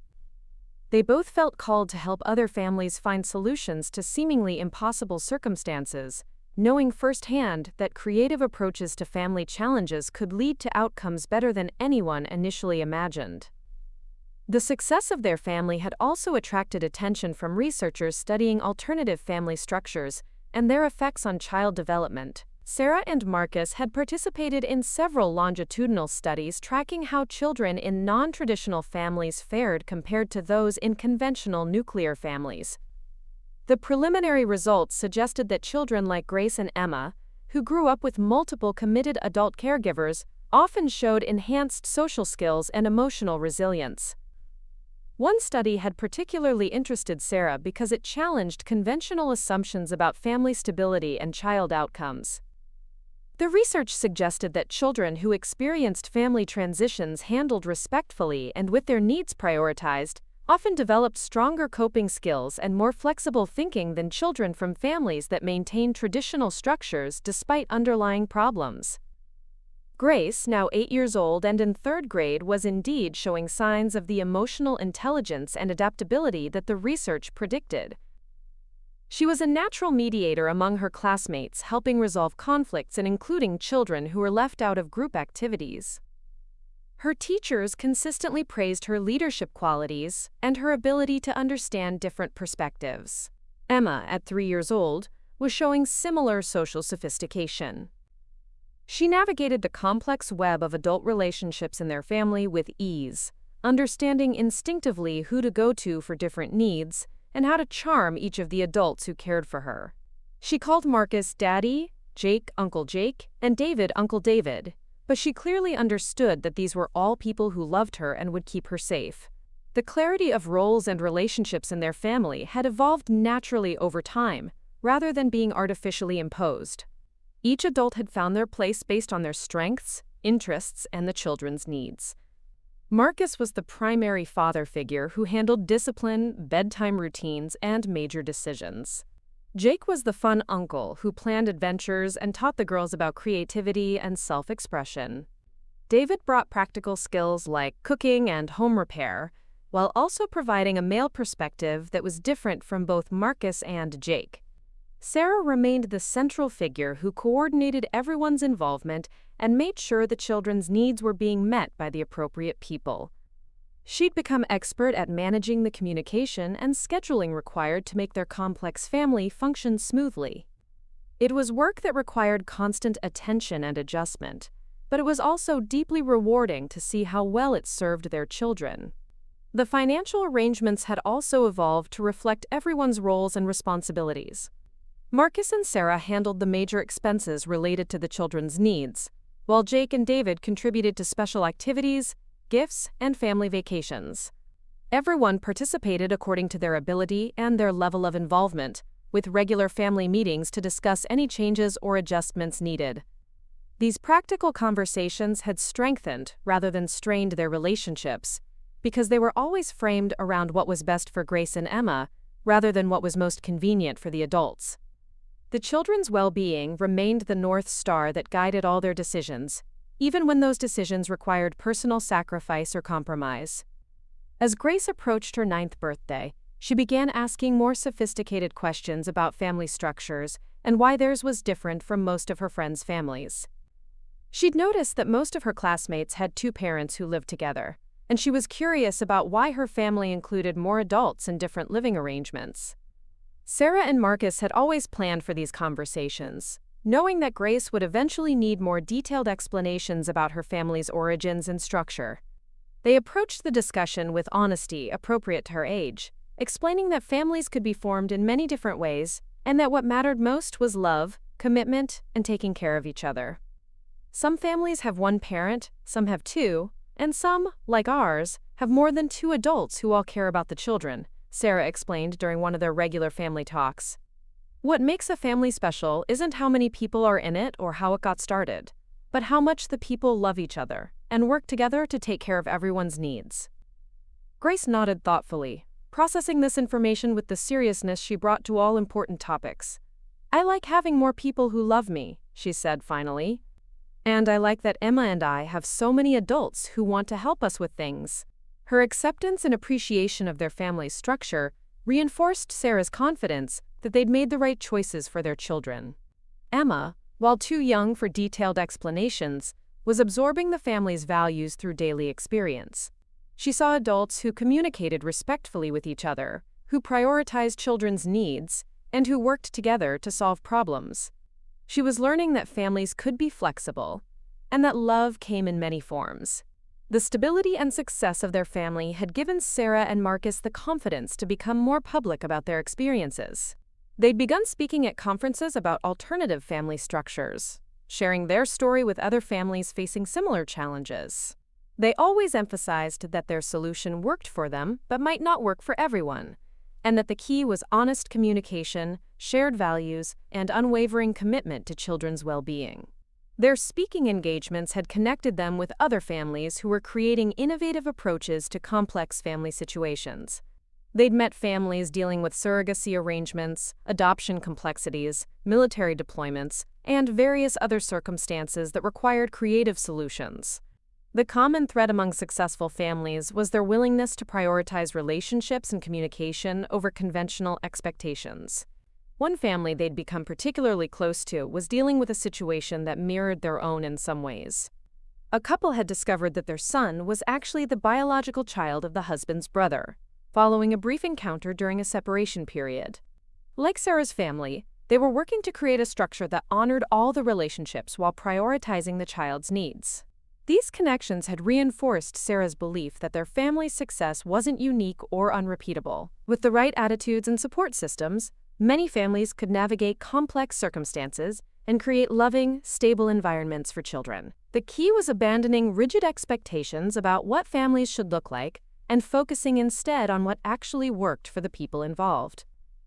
They both felt called to help other families find solutions to seemingly impossible circumstances, knowing firsthand that creative approaches to family challenges could lead to outcomes better than anyone initially imagined. The success of their family had also attracted attention from researchers studying alternative family structures and their effects on child development. Sarah and Marcus had participated in several longitudinal studies tracking how children in non-traditional families fared compared to those in conventional nuclear families. The preliminary results suggested that children like Grace and Emma, who grew up with multiple committed adult caregivers, often showed enhanced social skills and emotional resilience. One study had particularly interested Sarah because it challenged conventional assumptions about family stability and child outcomes. The research suggested that children who experienced family transitions handled respectfully and with their needs prioritized often developed stronger coping skills and more flexible thinking than children from families that maintained traditional structures despite underlying problems. Grace, now 8 years old and in 3rd grade, was indeed showing signs of the emotional intelligence and adaptability that the research predicted. She was a natural mediator among her classmates, helping resolve conflicts and including children who were left out of group activities. Her teachers consistently praised her leadership qualities and her ability to understand different perspectives. Emma, at 3 years old, was showing similar social sophistication. She navigated the complex web of adult relationships in their family with ease, understanding instinctively who to go to for different needs and how to charm each of the adults who cared for her. She called Marcus Daddy, Jake Uncle Jake, and David Uncle David, but she clearly understood that these were all people who loved her and would keep her safe. The clarity of roles and relationships in their family had evolved naturally over time, rather than being artificially imposed. Each adult had found their place based on their strengths, interests, and the children's needs. Marcus was the primary father figure who handled discipline, bedtime routines, and major decisions. Jake was the fun uncle who planned adventures and taught the girls about creativity and self-expression. David brought practical skills like cooking and home repair, while also providing a male perspective that was different from both Marcus and Jake. Sarah remained the central figure who coordinated everyone's involvement and made sure the children's needs were being met by the appropriate people. She'd become expert at managing the communication and scheduling required to make their complex family function smoothly. It was work that required constant attention and adjustment, but it was also deeply rewarding to see how well it served their children. The financial arrangements had also evolved to reflect everyone's roles and responsibilities. Marcus and Sarah handled the major expenses related to the children's needs, while Jake and David contributed to special activities, gifts, and family vacations. Everyone participated according to their ability and their level of involvement, with regular family meetings to discuss any changes or adjustments needed. These practical conversations had strengthened rather than strained their relationships, because they were always framed around what was best for Grace and Emma, rather than what was most convenient for the adults. The children's well-being remained the North Star that guided all their decisions, even when those decisions required personal sacrifice or compromise. As Grace approached her 9th birthday, she began asking more sophisticated questions about family structures and why theirs was different from most of her friends' families. She'd noticed that most of her classmates had 2 parents who lived together, and she was curious about why her family included more adults and different living arrangements. Sarah and Marcus had always planned for these conversations, knowing that Grace would eventually need more detailed explanations about her family's origins and structure. They approached the discussion with honesty appropriate to her age, explaining that families could be formed in many different ways, and that what mattered most was love, commitment, and taking care of each other. Some families have 1 parent, some have 2, and some, like ours, have more than 2 adults who all care about the children, Sarah explained during one of their regular family talks. What makes a family special isn't how many people are in it or how it got started, but how much the people love each other and work together to take care of everyone's needs. Grace nodded thoughtfully, processing this information with the seriousness she brought to all important topics. "I like having more people who love me," she said finally. "And I like that Emma and I have so many adults who want to help us with things." Her acceptance and appreciation of their family's structure reinforced Sarah's confidence that they'd made the right choices for their children. Emma, while too young for detailed explanations, was absorbing the family's values through daily experience. She saw adults who communicated respectfully with each other, who prioritized children's needs, and who worked together to solve problems. She was learning that families could be flexible, and that love came in many forms. The stability and success of their family had given Sarah and Marcus the confidence to become more public about their experiences. They'd begun speaking at conferences about alternative family structures, sharing their story with other families facing similar challenges. They always emphasized that their solution worked for them but might not work for everyone, and that the key was honest communication, shared values, and unwavering commitment to children's well-being. Their speaking engagements had connected them with other families who were creating innovative approaches to complex family situations. They'd met families dealing with surrogacy arrangements, adoption complexities, military deployments, and various other circumstances that required creative solutions. The common thread among successful families was their willingness to prioritize relationships and communication over conventional expectations. One family they'd become particularly close to was dealing with a situation that mirrored their own in some ways. A couple had discovered that their son was actually the biological child of the husband's brother, following a brief encounter during a separation period. Like Sarah's family, they were working to create a structure that honored all the relationships while prioritizing the child's needs. These connections had reinforced Sarah's belief that their family's success wasn't unique or unrepeatable. With the right attitudes and support systems, many families could navigate complex circumstances and create loving, stable environments for children. The key was abandoning rigid expectations about what families should look like and focusing instead on what actually worked for the people involved.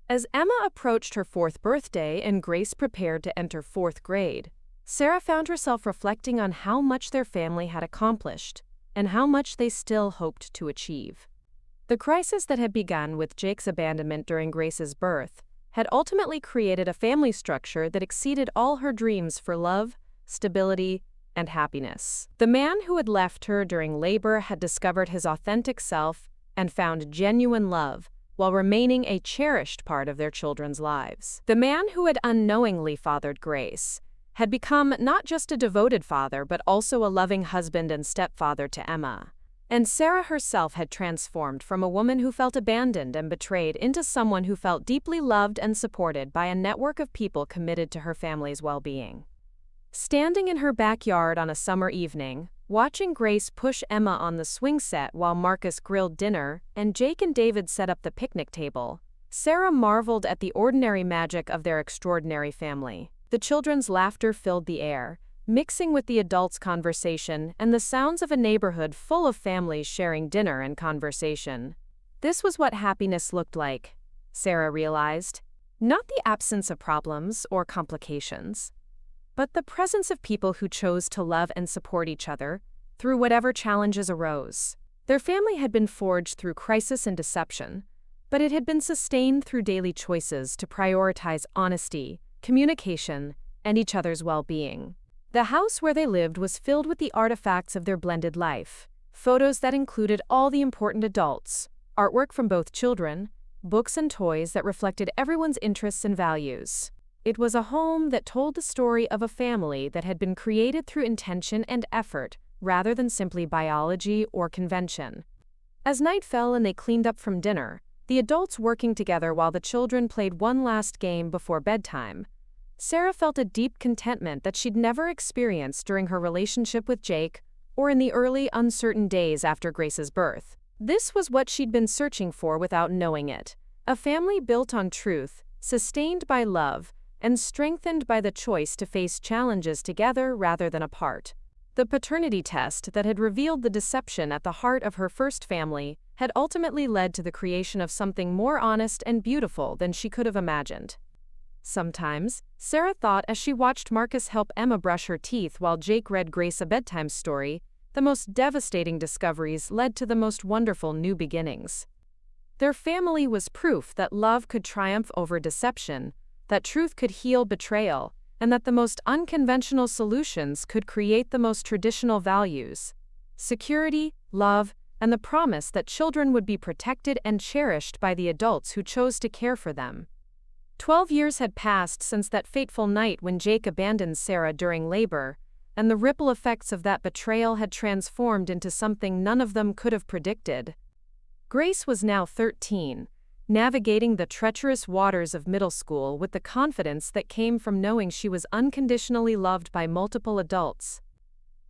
As Emma approached her 4th birthday and Grace prepared to enter 4th grade, Sarah found herself reflecting on how much their family had accomplished and how much they still hoped to achieve. The crisis that had begun with Jake's abandonment during Grace's birth had ultimately created a family structure that exceeded all her dreams for love, stability, and happiness. The man who had left her during labor had discovered his authentic self and found genuine love while remaining a cherished part of their children's lives. The man who had unknowingly fathered Grace had become not just a devoted father but also a loving husband and stepfather to Emma. And Sarah herself had transformed from a woman who felt abandoned and betrayed into someone who felt deeply loved and supported by a network of people committed to her family's well-being. Standing in her backyard on a summer evening, watching Grace push Emma on the swing set while Marcus grilled dinner and Jake and David set up the picnic table, Sarah marveled at the ordinary magic of their extraordinary family. The children's laughter filled the air, mixing with the adults' conversation and the sounds of a neighborhood full of families sharing dinner and conversation. This was what happiness looked like, Sarah realized. Not the absence of problems or complications, but the presence of people who chose to love and support each other through whatever challenges arose. Their family had been forged through crisis and deception, but it had been sustained through daily choices to prioritize honesty, communication, and each other's well-being. The house where they lived was filled with the artifacts of their blended life, photos that included all the important adults, artwork from both children, books and toys that reflected everyone's interests and values. It was a home that told the story of a family that had been created through intention and effort rather than simply biology or convention. As night fell and they cleaned up from dinner, the adults working together while the children played one last game before bedtime, Sarah felt a deep contentment that she'd never experienced during her relationship with Jake or in the early, uncertain days after Grace's birth. This was what she'd been searching for without knowing it: a family built on truth, sustained by love, and strengthened by the choice to face challenges together rather than apart. The paternity test that had revealed the deception at the heart of her first family had ultimately led to the creation of something more honest and beautiful than she could have imagined. Sometimes, Sarah thought as she watched Marcus help Emma brush her teeth while Jake read Grace a bedtime story, the most devastating discoveries led to the most wonderful new beginnings. Their family was proof that love could triumph over deception, that truth could heal betrayal, and that the most unconventional solutions could create the most traditional values: security, love, and the promise that children would be protected and cherished by the adults who chose to care for them. 12 years had passed since that fateful night when Jake abandoned Sarah during labor, and the ripple effects of that betrayal had transformed into something none of them could have predicted. Grace was now 13, navigating the treacherous waters of middle school with the confidence that came from knowing she was unconditionally loved by multiple adults.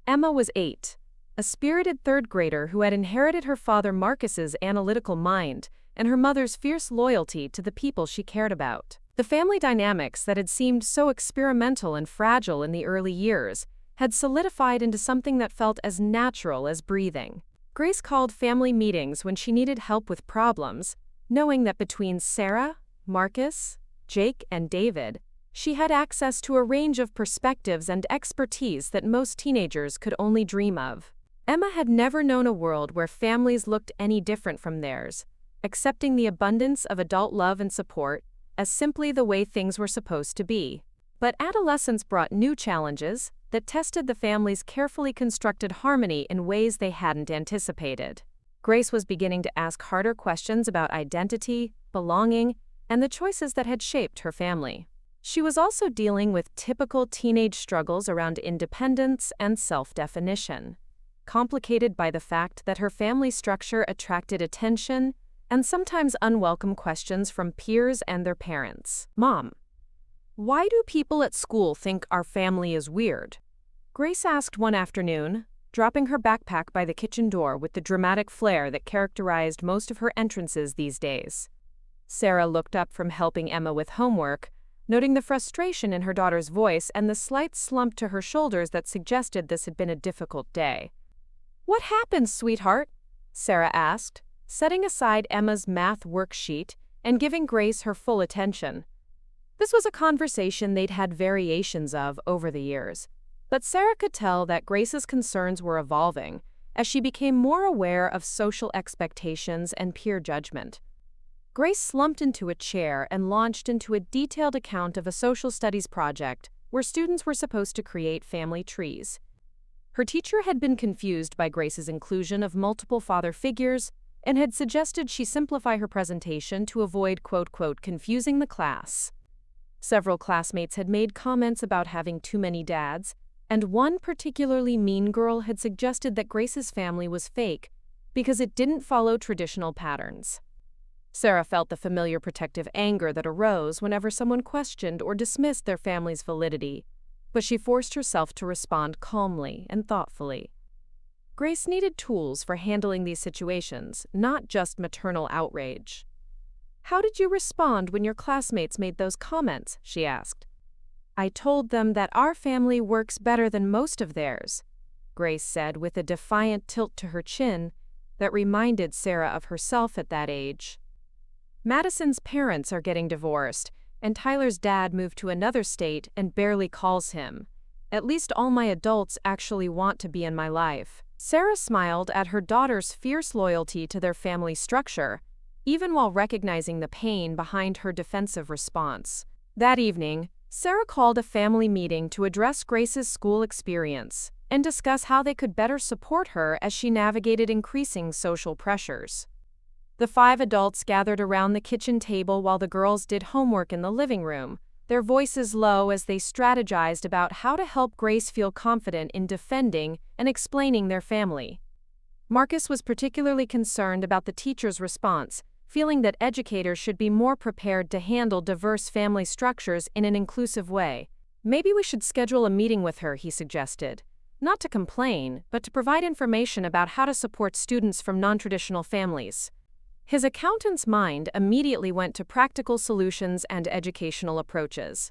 Emma was 8, a spirited third grader who had inherited her father Marcus's analytical mind and her mother's fierce loyalty to the people she cared about. The family dynamics that had seemed so experimental and fragile in the early years had solidified into something that felt as natural as breathing. Grace called family meetings when she needed help with problems, knowing that between Sarah, Marcus, Jake, and David, she had access to a range of perspectives and expertise that most teenagers could only dream of. Emma had never known a world where families looked any different from theirs, accepting the abundance of adult love and support as simply the way things were supposed to be. But adolescence brought new challenges that tested the family's carefully constructed harmony in ways they hadn't anticipated. Grace was beginning to ask harder questions about identity, belonging, and the choices that had shaped her family. She was also dealing with typical teenage struggles around independence and self-definition, complicated by the fact that her family structure attracted attention and sometimes unwelcome questions from peers and their parents. "Mom, why do people at school think our family is weird?" Grace asked one afternoon, dropping her backpack by the kitchen door with the dramatic flair that characterized most of her entrances these days. Sarah looked up from helping Emma with homework, noting the frustration in her daughter's voice and the slight slump to her shoulders that suggested this had been a difficult day. "What happened, sweetheart?" Sarah asked, setting aside Emma's math worksheet and giving Grace her full attention. This was a conversation they'd had variations of over the years, but Sarah could tell that Grace's concerns were evolving as she became more aware of social expectations and peer judgment. Grace slumped into a chair and launched into a detailed account of a social studies project where students were supposed to create family trees. Her teacher had been confused by Grace's inclusion of multiple father figures and had suggested she simplify her presentation to avoid quote-quote confusing the class. Several classmates had made comments about having too many dads, and one particularly mean girl had suggested that Grace's family was fake because it didn't follow traditional patterns. Sarah felt the familiar protective anger that arose whenever someone questioned or dismissed their family's validity, but she forced herself to respond calmly and thoughtfully. Grace needed tools for handling these situations, not just maternal outrage. "How did you respond when your classmates made those comments?" she asked. "I told them that our family works better than most of theirs," Grace said with a defiant tilt to her chin that reminded Sarah of herself at that age. Madison's parents are getting divorced, and Tyler's dad moved to another state and barely calls him. "At least all my adults actually want to be in my life." Sarah smiled at her daughter's fierce loyalty to their family structure, even while recognizing the pain behind her defensive response. That evening, Sarah called a family meeting to address Grace's school experience and discuss how they could better support her as she navigated increasing social pressures. The 5 adults gathered around the kitchen table while the girls did homework in the living room, their voices low as they strategized about how to help Grace feel confident in defending and explaining their family. Marcus was particularly concerned about the teacher's response, feeling that educators should be more prepared to handle diverse family structures in an inclusive way. "Maybe we should schedule a meeting with her," he suggested. "Not to complain, but to provide information about how to support students from non-traditional families." His accountant's mind immediately went to practical solutions and educational approaches.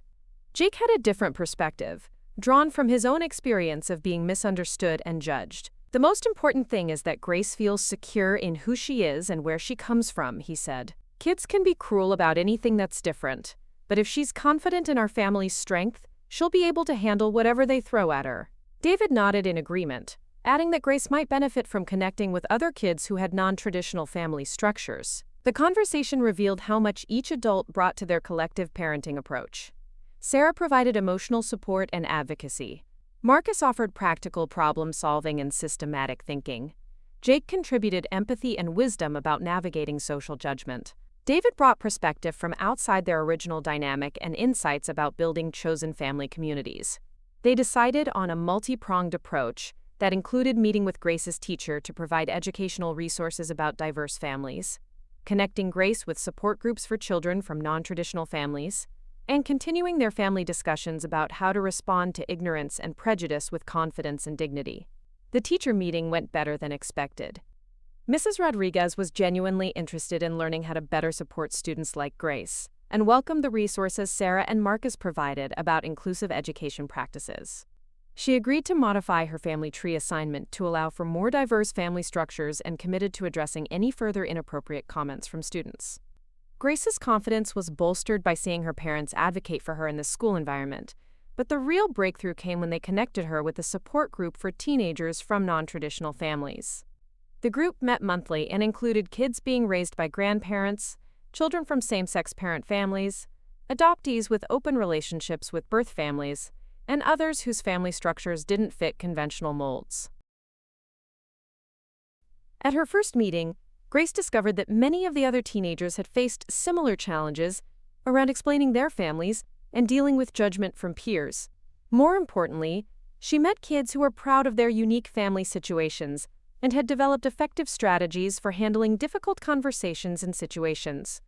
Jake had a different perspective, drawn from his own experience of being misunderstood and judged. "The most important thing is that Grace feels secure in who she is and where she comes from," he said. "Kids can be cruel about anything that's different, but if she's confident in our family's strength, she'll be able to handle whatever they throw at her." David nodded in agreement, adding that Grace might benefit from connecting with other kids who had non-traditional family structures. The conversation revealed how much each adult brought to their collective parenting approach. Sarah provided emotional support and advocacy. Marcus offered practical problem-solving and systematic thinking. Jake contributed empathy and wisdom about navigating social judgment. David brought perspective from outside their original dynamic and insights about building chosen family communities. They decided on a multi-pronged approach that included meeting with Grace's teacher to provide educational resources about diverse families, connecting Grace with support groups for children from non-traditional families, and continuing their family discussions about how to respond to ignorance and prejudice with confidence and dignity. The teacher meeting went better than expected. Mrs. Rodriguez was genuinely interested in learning how to better support students like Grace, and welcomed the resources Sarah and Marcus provided about inclusive education practices. She agreed to modify her family tree assignment to allow for more diverse family structures and committed to addressing any further inappropriate comments from students. Grace's confidence was bolstered by seeing her parents advocate for her in the school environment, but the real breakthrough came when they connected her with a support group for teenagers from non-traditional families. The group met monthly and included kids being raised by grandparents, children from same-sex parent families, adoptees with open relationships with birth families, and others whose family structures didn't fit conventional molds. At her first meeting, Grace discovered that many of the other teenagers had faced similar challenges around explaining their families and dealing with judgment from peers. More importantly, she met kids who were proud of their unique family situations and had developed effective strategies for handling difficult conversations and situations.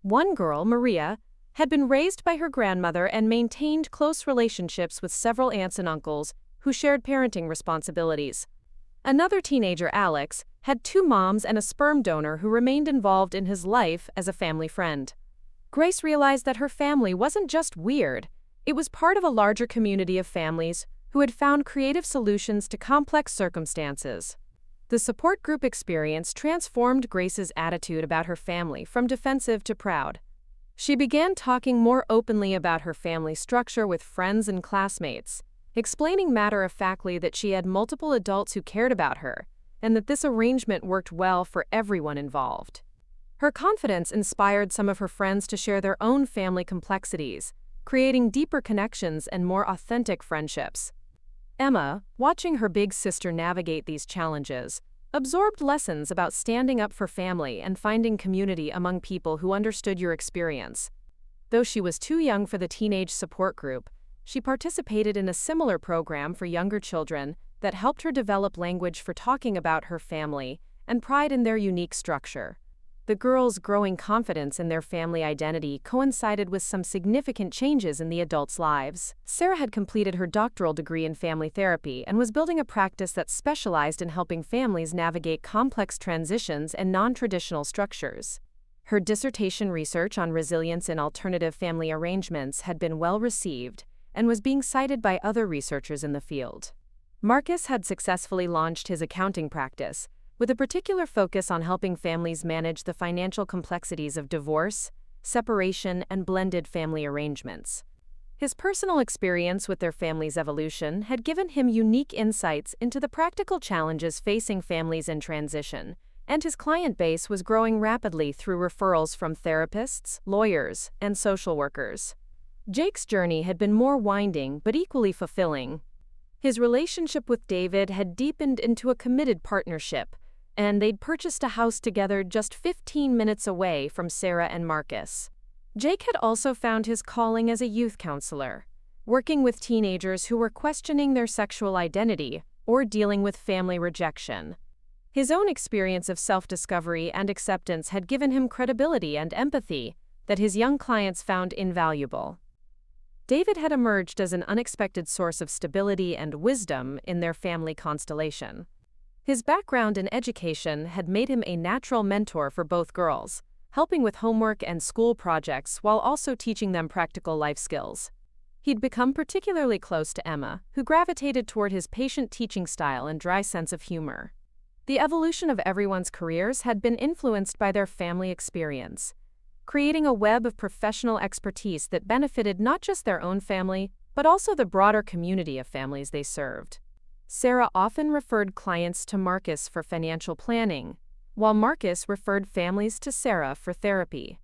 One girl, Maria, had been raised by her grandmother and maintained close relationships with several aunts and uncles who shared parenting responsibilities. Another teenager, Alex, had 2 moms and a sperm donor who remained involved in his life as a family friend. Grace realized that her family wasn't just weird, it was part of a larger community of families who had found creative solutions to complex circumstances. The support group experience transformed Grace's attitude about her family from defensive to proud. She began talking more openly about her family structure with friends and classmates, explaining matter-of-factly that she had multiple adults who cared about her, and that this arrangement worked well for everyone involved. Her confidence inspired some of her friends to share their own family complexities, creating deeper connections and more authentic friendships. Emma, watching her big sister navigate these challenges, absorbed lessons about standing up for family and finding community among people who understood your experience. Though she was too young for the teenage support group, she participated in a similar program for younger children that helped her develop language for talking about her family and pride in their unique structure. The girls' growing confidence in their family identity coincided with some significant changes in the adults' lives. Sarah had completed her doctoral degree in family therapy and was building a practice that specialized in helping families navigate complex transitions and non-traditional structures. Her dissertation research on resilience in alternative family arrangements had been well received and was being cited by other researchers in the field. Marcus had successfully launched his accounting practice, with a particular focus on helping families manage the financial complexities of divorce, separation, and blended family arrangements. His personal experience with their family's evolution had given him unique insights into the practical challenges facing families in transition, and his client base was growing rapidly through referrals from therapists, lawyers, and social workers. Jake's journey had been more winding but equally fulfilling. His relationship with David had deepened into a committed partnership, and they'd purchased a house together just 15 minutes away from Sarah and Marcus. Jake had also found his calling as a youth counselor, working with teenagers who were questioning their sexual identity or dealing with family rejection. His own experience of self-discovery and acceptance had given him credibility and empathy that his young clients found invaluable. David had emerged as an unexpected source of stability and wisdom in their family constellation. His background in education had made him a natural mentor for both girls, helping with homework and school projects while also teaching them practical life skills. He'd become particularly close to Emma, who gravitated toward his patient teaching style and dry sense of humor. The evolution of everyone's careers had been influenced by their family experience, creating a web of professional expertise that benefited not just their own family, but also the broader community of families they served. Sarah often referred clients to Marcus for financial planning, while Marcus referred families to Sarah for therapy.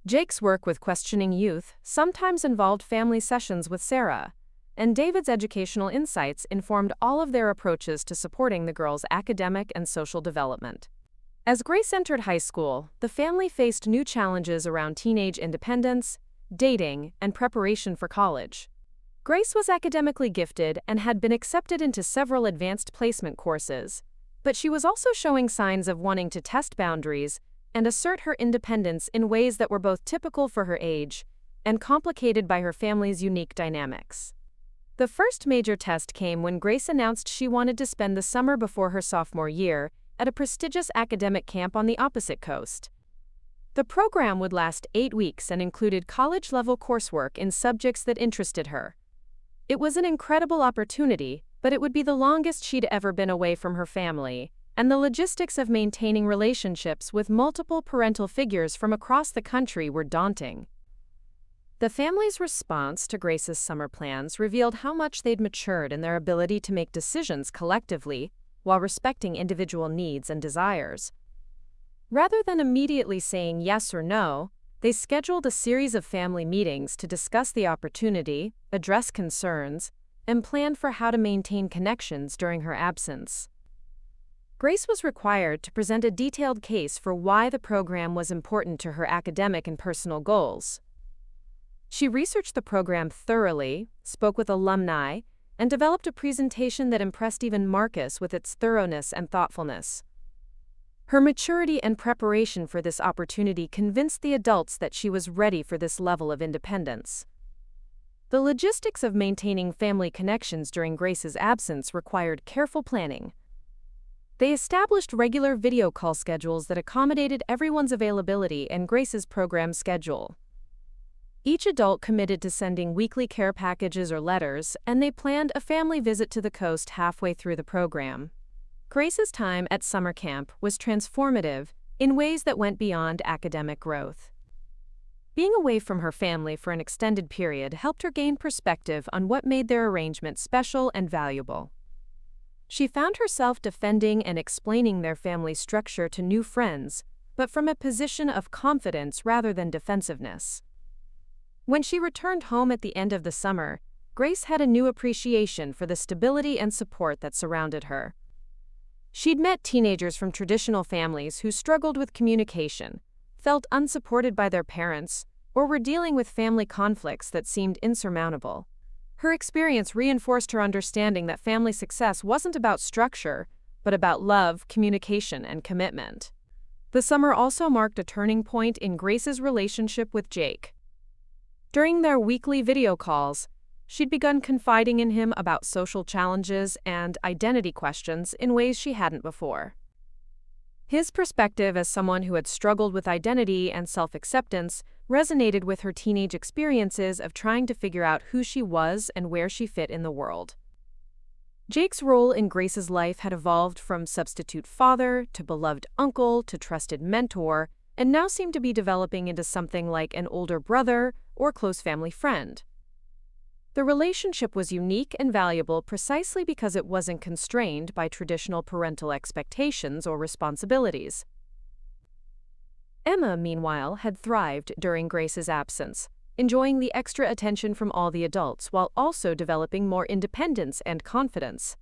Jake's work with questioning youth sometimes involved family sessions with Sarah, and David's educational insights informed all of their approaches to supporting the girls' academic and social development. As Grace entered high school, the family faced new challenges around teenage independence, dating, and preparation for college. Grace was academically gifted and had been accepted into several advanced placement courses, but she was also showing signs of wanting to test boundaries and assert her independence in ways that were both typical for her age and complicated by her family's unique dynamics. The first major test came when Grace announced she wanted to spend the summer before her sophomore year at a prestigious academic camp on the opposite coast. The program would last 8 weeks and included college-level coursework in subjects that interested her. It was an incredible opportunity, but it would be the longest she'd ever been away from her family, and the logistics of maintaining relationships with multiple parental figures from across the country were daunting. The family's response to Grace's summer plans revealed how much they'd matured in their ability to make decisions collectively while respecting individual needs and desires. Rather than immediately saying yes or no, they scheduled a series of family meetings to discuss the opportunity, address concerns, and plan for how to maintain connections during her absence. Grace was required to present a detailed case for why the program was important to her academic and personal goals. She researched the program thoroughly, spoke with alumni, and developed a presentation that impressed even Marcus with its thoroughness and thoughtfulness. Her maturity and preparation for this opportunity convinced the adults that she was ready for this level of independence. The logistics of maintaining family connections during Grace's absence required careful planning. They established regular video call schedules that accommodated everyone's availability and Grace's program schedule. Each adult committed to sending weekly care packages or letters, and they planned a family visit to the coast halfway through the program. Grace's time at summer camp was transformative in ways that went beyond academic growth. Being away from her family for an extended period helped her gain perspective on what made their arrangement special and valuable. She found herself defending and explaining their family structure to new friends, but from a position of confidence rather than defensiveness. When she returned home at the end of the summer, Grace had a new appreciation for the stability and support that surrounded her. She'd met teenagers from traditional families who struggled with communication, felt unsupported by their parents, or were dealing with family conflicts that seemed insurmountable. Her experience reinforced her understanding that family success wasn't about structure, but about love, communication, and commitment. The summer also marked a turning point in Grace's relationship with Jake. During their weekly video calls, she'd begun confiding in him about social challenges and identity questions in ways she hadn't before. His perspective as someone who had struggled with identity and self-acceptance resonated with her teenage experiences of trying to figure out who she was and where she fit in the world. Jake's role in Grace's life had evolved from substitute father to beloved uncle to trusted mentor, and now seemed to be developing into something like an older brother or close family friend. The relationship was unique and valuable precisely because it wasn't constrained by traditional parental expectations or responsibilities. Emma, meanwhile, had thrived during Grace's absence, enjoying the extra attention from all the adults while also developing more independence and confidence.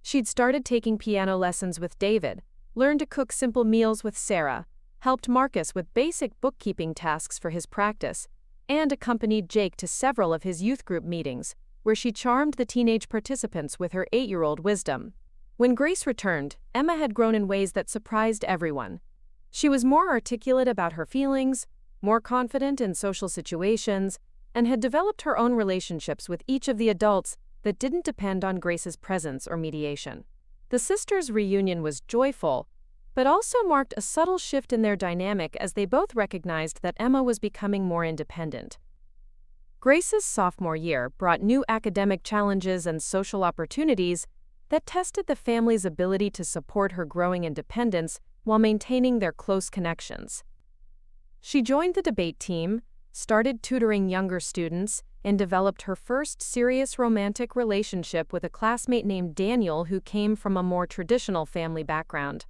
She'd started taking piano lessons with David, learned to cook simple meals with Sarah, helped Marcus with basic bookkeeping tasks for his practice, and accompanied Jake to several of his youth group meetings, where she charmed the teenage participants with her 8-year-old wisdom. When Grace returned, Emma had grown in ways that surprised everyone. She was more articulate about her feelings, more confident in social situations, and had developed her own relationships with each of the adults that didn't depend on Grace's presence or mediation. The sisters' reunion was joyful, but also marked a subtle shift in their dynamic as they both recognized that Emma was becoming more independent. Grace's sophomore year brought new academic challenges and social opportunities that tested the family's ability to support her growing independence while maintaining their close connections. She joined the debate team, started tutoring younger students, and developed her first serious romantic relationship with a classmate named Daniel who came from a more traditional family background.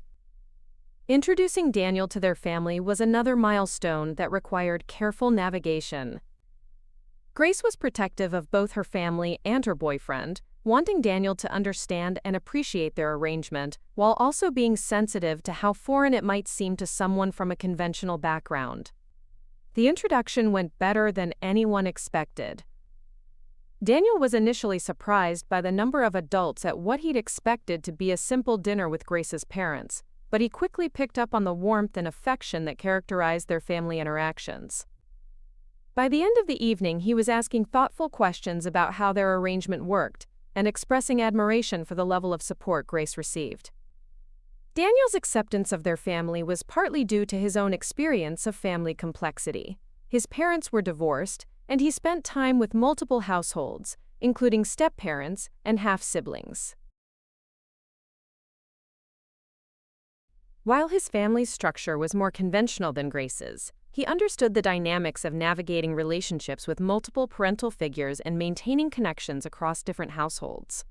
Introducing Daniel to their family was another milestone that required careful navigation. Grace was protective of both her family and her boyfriend, wanting Daniel to understand and appreciate their arrangement, while also being sensitive to how foreign it might seem to someone from a conventional background. The introduction went better than anyone expected. Daniel was initially surprised by the number of adults at what he'd expected to be a simple dinner with Grace's parents, but he quickly picked up on the warmth and affection that characterized their family interactions. By the end of the evening, he was asking thoughtful questions about how their arrangement worked and expressing admiration for the level of support Grace received. Daniel's acceptance of their family was partly due to his own experience of family complexity. His parents were divorced, and he spent time with multiple households, including step-parents and half-siblings. While his family's structure was more conventional than Grace's, he understood the dynamics of navigating relationships with multiple parental figures and maintaining connections across different households.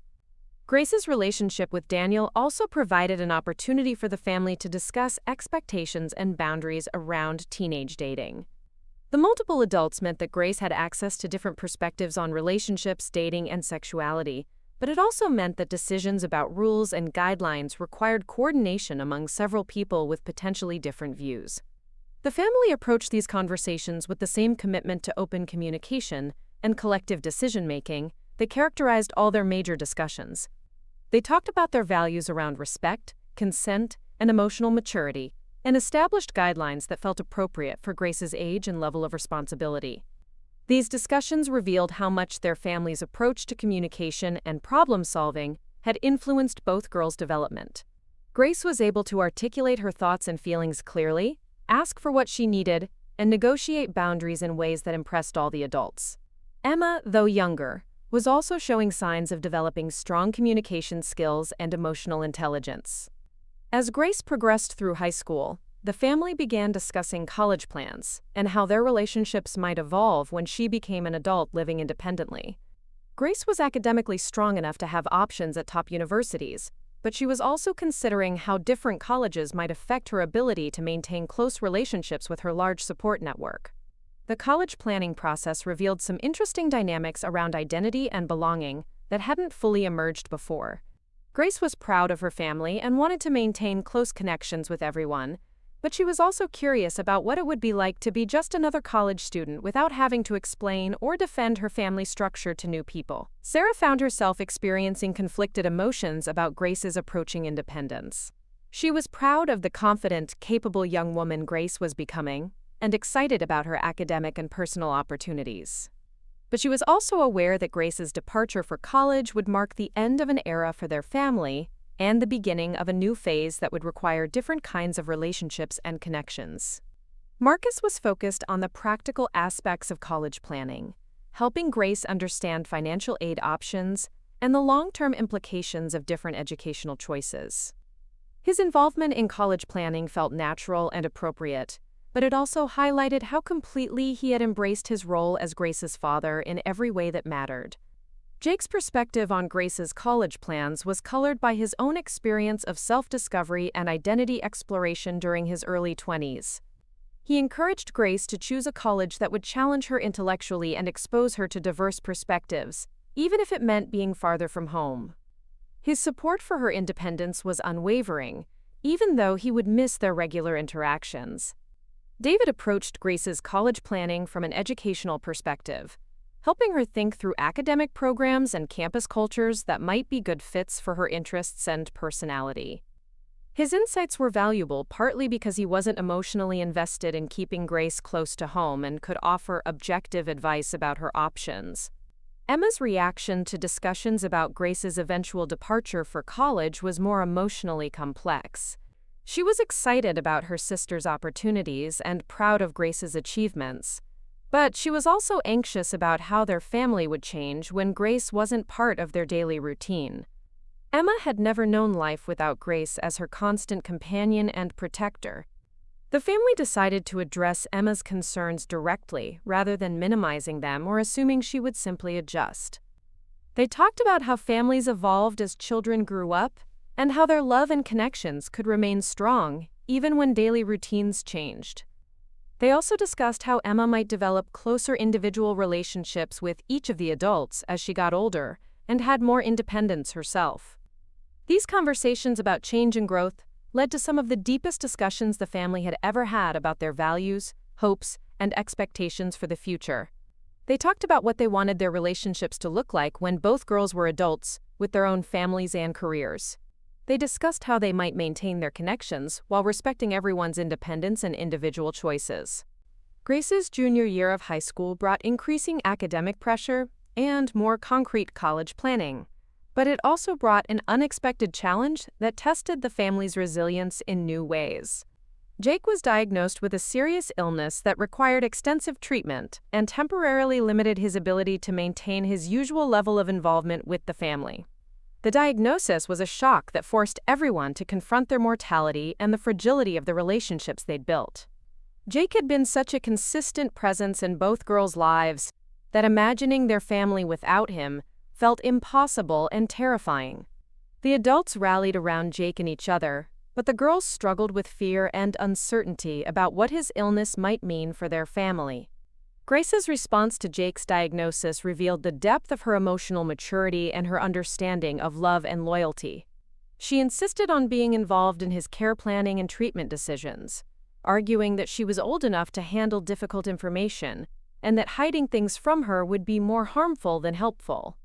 Grace's relationship with Daniel also provided an opportunity for the family to discuss expectations and boundaries around teenage dating. The multiple adults meant that Grace had access to different perspectives on relationships, dating, and sexuality, but it also meant that decisions about rules and guidelines required coordination among several people with potentially different views. The family approached these conversations with the same commitment to open communication and collective decision-making that characterized all their major discussions. They talked about their values around respect, consent, and emotional maturity, and established guidelines that felt appropriate for Grace's age and level of responsibility. These discussions revealed how much their family's approach to communication and problem-solving had influenced both girls' development. Grace was able to articulate her thoughts and feelings clearly, ask for what she needed, and negotiate boundaries in ways that impressed all the adults. Emma, though younger, was also showing signs of developing strong communication skills and emotional intelligence. As Grace progressed through high school, the family began discussing college plans and how their relationships might evolve when she became an adult living independently. Grace was academically strong enough to have options at top universities, but she was also considering how different colleges might affect her ability to maintain close relationships with her large support network. The college planning process revealed some interesting dynamics around identity and belonging that hadn't fully emerged before. Grace was proud of her family and wanted to maintain close connections with everyone, but she was also curious about what it would be like to be just another college student without having to explain or defend her family structure to new people. Sarah found herself experiencing conflicted emotions about Grace's approaching independence. She was proud of the confident, capable young woman Grace was becoming, and excited about her academic and personal opportunities. But she was also aware that Grace's departure for college would mark the end of an era for their family and the beginning of a new phase that would require different kinds of relationships and connections. Marcus was focused on the practical aspects of college planning, helping Grace understand financial aid options and the long-term implications of different educational choices. His involvement in college planning felt natural and appropriate, but it also highlighted how completely he had embraced his role as Grace's father in every way that mattered. Jake's perspective on Grace's college plans was colored by his own experience of self-discovery and identity exploration during his early 20s. He encouraged Grace to choose a college that would challenge her intellectually and expose her to diverse perspectives, even if it meant being farther from home. His support for her independence was unwavering, even though he would miss their regular interactions. David approached Grace's college planning from an educational perspective, helping her think through academic programs and campus cultures that might be good fits for her interests and personality. His insights were valuable partly because he wasn't emotionally invested in keeping Grace close to home and could offer objective advice about her options. Emma's reaction to discussions about Grace's eventual departure for college was more emotionally complex. She was excited about her sister's opportunities and proud of Grace's achievements, but she was also anxious about how their family would change when Grace wasn't part of their daily routine. Emma had never known life without Grace as her constant companion and protector. The family decided to address Emma's concerns directly rather than minimizing them or assuming she would simply adjust. They talked about how families evolved as children grew up and how their love and connections could remain strong even when daily routines changed. They also discussed how Emma might develop closer individual relationships with each of the adults as she got older and had more independence herself. These conversations about change and growth led to some of the deepest discussions the family had ever had about their values, hopes, and expectations for the future. They talked about what they wanted their relationships to look like when both girls were adults, with their own families and careers. They discussed how they might maintain their connections while respecting everyone's independence and individual choices. Grace's junior year of high school brought increasing academic pressure and more concrete college planning. But it also brought an unexpected challenge that tested the family's resilience in new ways. Jake was diagnosed with a serious illness that required extensive treatment and temporarily limited his ability to maintain his usual level of involvement with the family. The diagnosis was a shock that forced everyone to confront their mortality and the fragility of the relationships they'd built. Jake had been such a consistent presence in both girls' lives that imagining their family without him felt impossible and terrifying. The adults rallied around Jake and each other, but the girls struggled with fear and uncertainty about what his illness might mean for their family. Grace's response to Jake's diagnosis revealed the depth of her emotional maturity and her understanding of love and loyalty. She insisted on being involved in his care planning and treatment decisions, arguing that she was old enough to handle difficult information and that hiding things from her would be more harmful than helpful.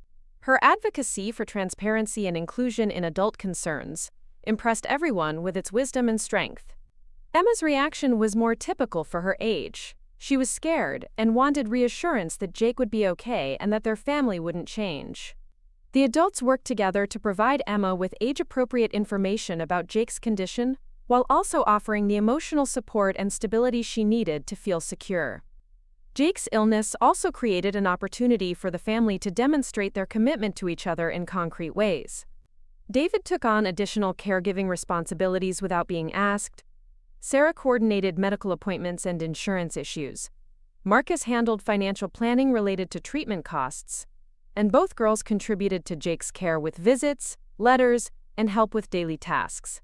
Her advocacy for transparency and inclusion in adult concerns impressed everyone with its wisdom and strength. Emma's reaction was more typical for her age. She was scared and wanted reassurance that Jake would be okay and that their family wouldn't change. The adults worked together to provide Emma with age-appropriate information about Jake's condition, while also offering the emotional support and stability she needed to feel secure. Jake's illness also created an opportunity for the family to demonstrate their commitment to each other in concrete ways. David took on additional caregiving responsibilities without being asked. Sarah coordinated medical appointments and insurance issues. Marcus handled financial planning related to treatment costs. And both girls contributed to Jake's care with visits, letters, and help with daily tasks.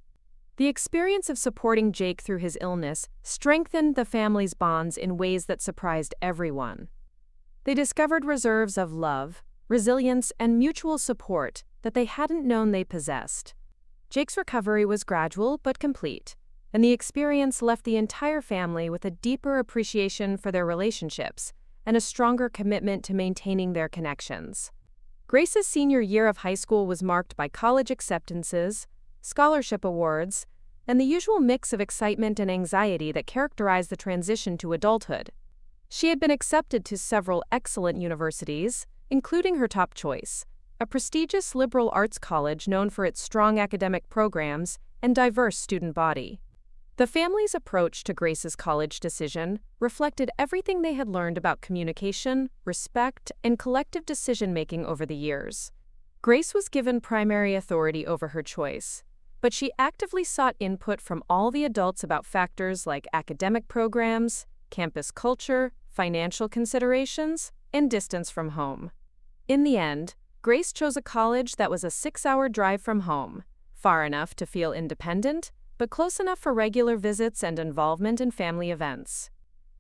The experience of supporting Jake through his illness strengthened the family's bonds in ways that surprised everyone. They discovered reserves of love, resilience, and mutual support that they hadn't known they possessed. Jake's recovery was gradual but complete, and the experience left the entire family with a deeper appreciation for their relationships and a stronger commitment to maintaining their connections. Grace's senior year of high school was marked by college acceptances, scholarship awards, and the usual mix of excitement and anxiety that characterized the transition to adulthood. She had been accepted to several excellent universities, including her top choice, a prestigious liberal arts college known for its strong academic programs and diverse student body. The family's approach to Grace's college decision reflected everything they had learned about communication, respect, and collective decision-making over the years. Grace was given primary authority over her choice, but she actively sought input from all the adults about factors like academic programs, campus culture, financial considerations, and distance from home. In the end, Grace chose a college that was a 6-hour drive from home, far enough to feel independent, but close enough for regular visits and involvement in family events.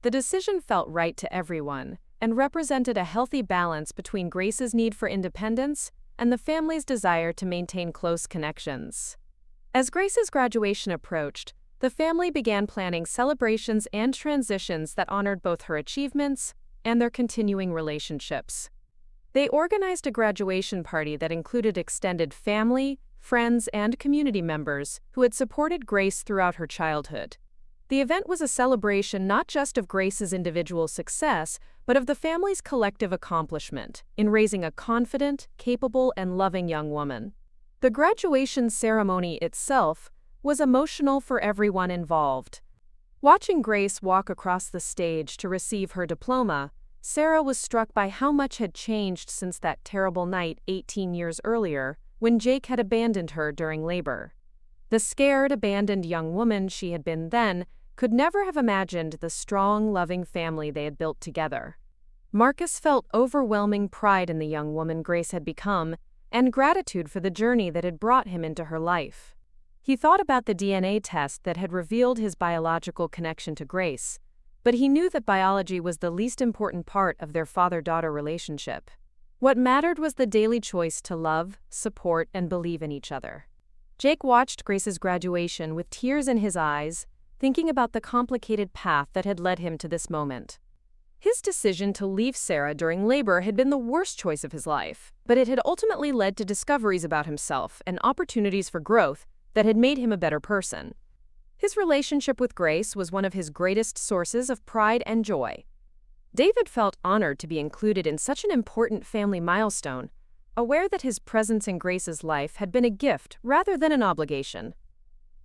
The decision felt right to everyone and represented a healthy balance between Grace's need for independence and the family's desire to maintain close connections. As Grace's graduation approached, the family began planning celebrations and transitions that honored both her achievements and their continuing relationships. They organized a graduation party that included extended family, friends, and community members who had supported Grace throughout her childhood. The event was a celebration not just of Grace's individual success, but of the family's collective accomplishment in raising a confident, capable, and loving young woman. The graduation ceremony itself was emotional for everyone involved. Watching Grace walk across the stage to receive her diploma, Sarah was struck by how much had changed since that terrible night 18 years earlier, when Jake had abandoned her during labor. The scared, abandoned young woman she had been then could never have imagined the strong, loving family they had built together. Marcus felt overwhelming pride in the young woman Grace had become and gratitude for the journey that had brought him into her life. He thought about the DNA test that had revealed his biological connection to Grace, but he knew that biology was the least important part of their father-daughter relationship. What mattered was the daily choice to love, support, and believe in each other. Jake watched Grace's graduation with tears in his eyes, thinking about the complicated path that had led him to this moment. His decision to leave Sarah during labor had been the worst choice of his life, but it had ultimately led to discoveries about himself and opportunities for growth that had made him a better person. His relationship with Grace was one of his greatest sources of pride and joy. David felt honored to be included in such an important family milestone, aware that his presence in Grace's life had been a gift rather than an obligation.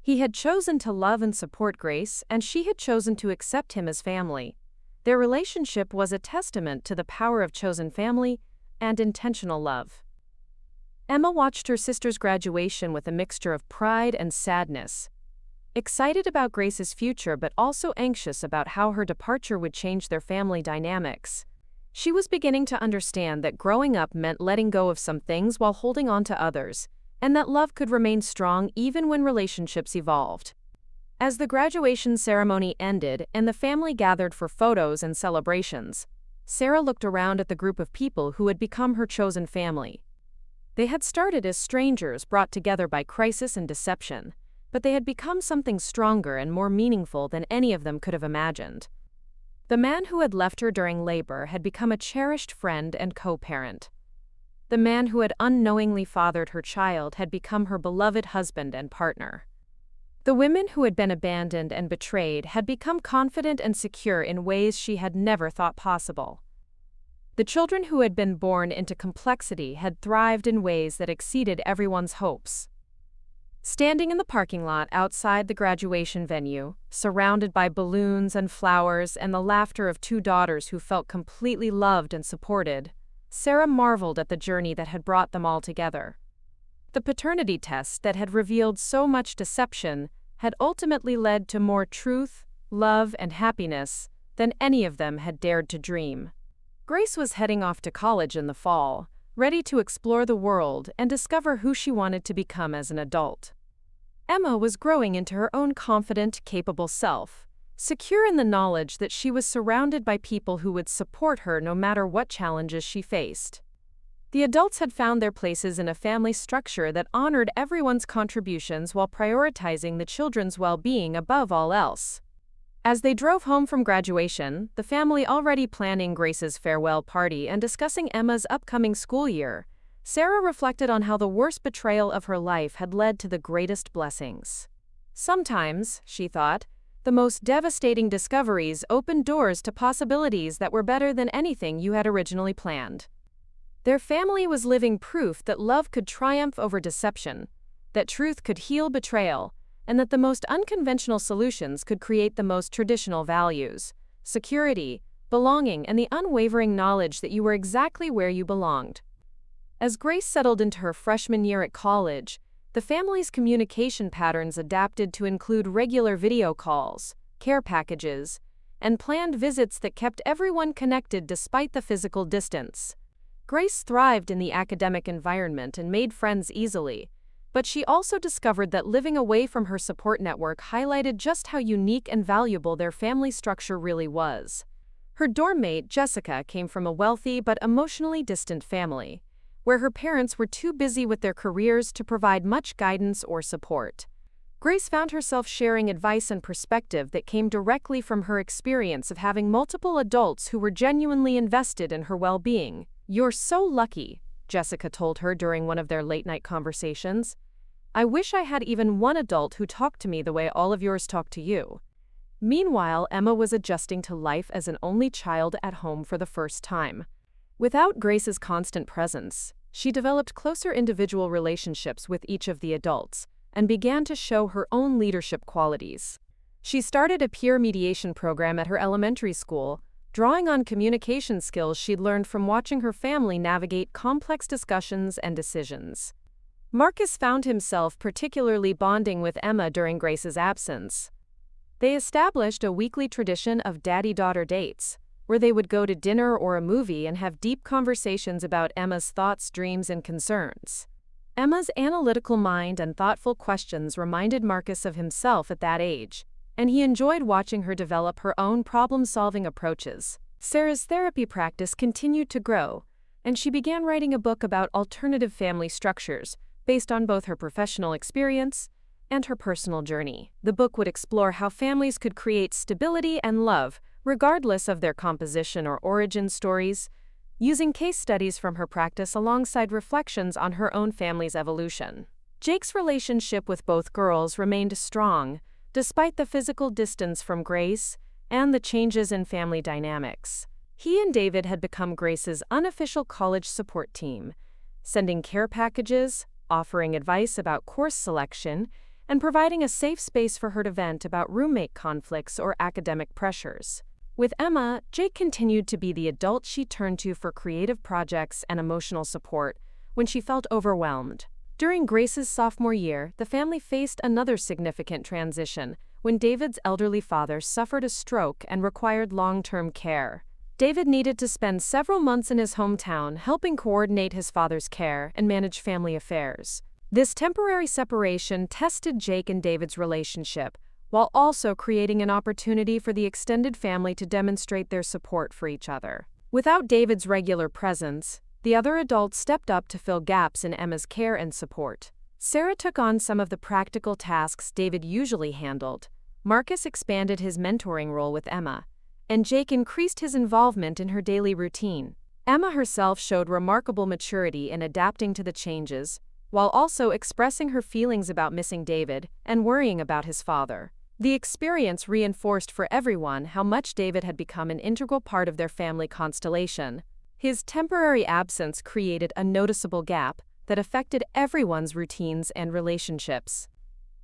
He had chosen to love and support Grace, and she had chosen to accept him as family. Their relationship was a testament to the power of chosen family and intentional love. Emma watched her sister's graduation with a mixture of pride and sadness. Excited about Grace's future but also anxious about how her departure would change their family dynamics. She was beginning to understand that growing up meant letting go of some things while holding on to others, and that love could remain strong even when relationships evolved. As the graduation ceremony ended and the family gathered for photos and celebrations, Sarah looked around at the group of people who had become her chosen family. They had started as strangers brought together by crisis and deception, but they had become something stronger and more meaningful than any of them could have imagined. The man who had left her during labor had become a cherished friend and co-parent. The man who had unknowingly fathered her child had become her beloved husband and partner. The women who had been abandoned and betrayed had become confident and secure in ways she had never thought possible. The children who had been born into complexity had thrived in ways that exceeded everyone's hopes. Standing in the parking lot outside the graduation venue, surrounded by balloons and flowers and the laughter of two daughters who felt completely loved and supported, Sarah marveled at the journey that had brought them all together. The paternity test that had revealed so much deception had ultimately led to more truth, love, and happiness than any of them had dared to dream. Grace was heading off to college in the fall, ready to explore the world and discover who she wanted to become as an adult. Emma was growing into her own confident, capable self, secure in the knowledge that she was surrounded by people who would support her no matter what challenges she faced. The adults had found their places in a family structure that honored everyone's contributions while prioritizing the children's well-being above all else. As they drove home from graduation, the family already planning Grace's farewell party and discussing Emma's upcoming school year, Sarah reflected on how the worst betrayal of her life had led to the greatest blessings. Sometimes, she thought, the most devastating discoveries opened doors to possibilities that were better than anything you had originally planned. Their family was living proof that love could triumph over deception, that truth could heal betrayal, and that the most unconventional solutions could create the most traditional values: security, belonging, and the unwavering knowledge that you were exactly where you belonged. As Grace settled into her freshman year at college, the family's communication patterns adapted to include regular video calls, care packages, and planned visits that kept everyone connected despite the physical distance. Grace thrived in the academic environment and made friends easily, but she also discovered that living away from her support network highlighted just how unique and valuable their family structure really was. Her dorm mate, Jessica, came from a wealthy but emotionally distant family, where her parents were too busy with their careers to provide much guidance or support. Grace found herself sharing advice and perspective that came directly from her experience of having multiple adults who were genuinely invested in her well-being. "You're so lucky," Jessica told her during one of their late-night conversations. "I wish I had even one adult who talked to me the way all of yours talk to you." Meanwhile, Emma was adjusting to life as an only child at home for the first time. Without Grace's constant presence, she developed closer individual relationships with each of the adults and began to show her own leadership qualities. She started a peer mediation program at her elementary school, drawing on communication skills she'd learned from watching her family navigate complex discussions and decisions. Marcus found himself particularly bonding with Emma during Grace's absence. They established a weekly tradition of daddy-daughter dates, where they would go to dinner or a movie and have deep conversations about Emma's thoughts, dreams, and concerns. Emma's analytical mind and thoughtful questions reminded Marcus of himself at that age, and he enjoyed watching her develop her own problem-solving approaches. Sarah's therapy practice continued to grow, and she began writing a book about alternative family structures based on both her professional experience and her personal journey. The book would explore how families could create stability and love, regardless of their composition or origin stories, using case studies from her practice alongside reflections on her own family's evolution. Jake's relationship with both girls remained strong, despite the physical distance from Grace and the changes in family dynamics. He and David had become Grace's unofficial college support team, sending care packages, offering advice about course selection, and providing a safe space for her to vent about roommate conflicts or academic pressures. With Emma, Jake continued to be the adult she turned to for creative projects and emotional support when she felt overwhelmed. During Grace's sophomore year, the family faced another significant transition when David's elderly father suffered a stroke and required long-term care. David needed to spend several months in his hometown helping coordinate his father's care and manage family affairs. This temporary separation tested Jake and David's relationship, while also creating an opportunity for the extended family to demonstrate their support for each other. Without David's regular presence, the other adults stepped up to fill gaps in Emma's care and support. Sarah took on some of the practical tasks David usually handled. Marcus expanded his mentoring role with Emma, and Jake increased his involvement in her daily routine. Emma herself showed remarkable maturity in adapting to the changes, while also expressing her feelings about missing David and worrying about his father. The experience reinforced for everyone how much David had become an integral part of their family constellation. His temporary absence created a noticeable gap that affected everyone's routines and relationships.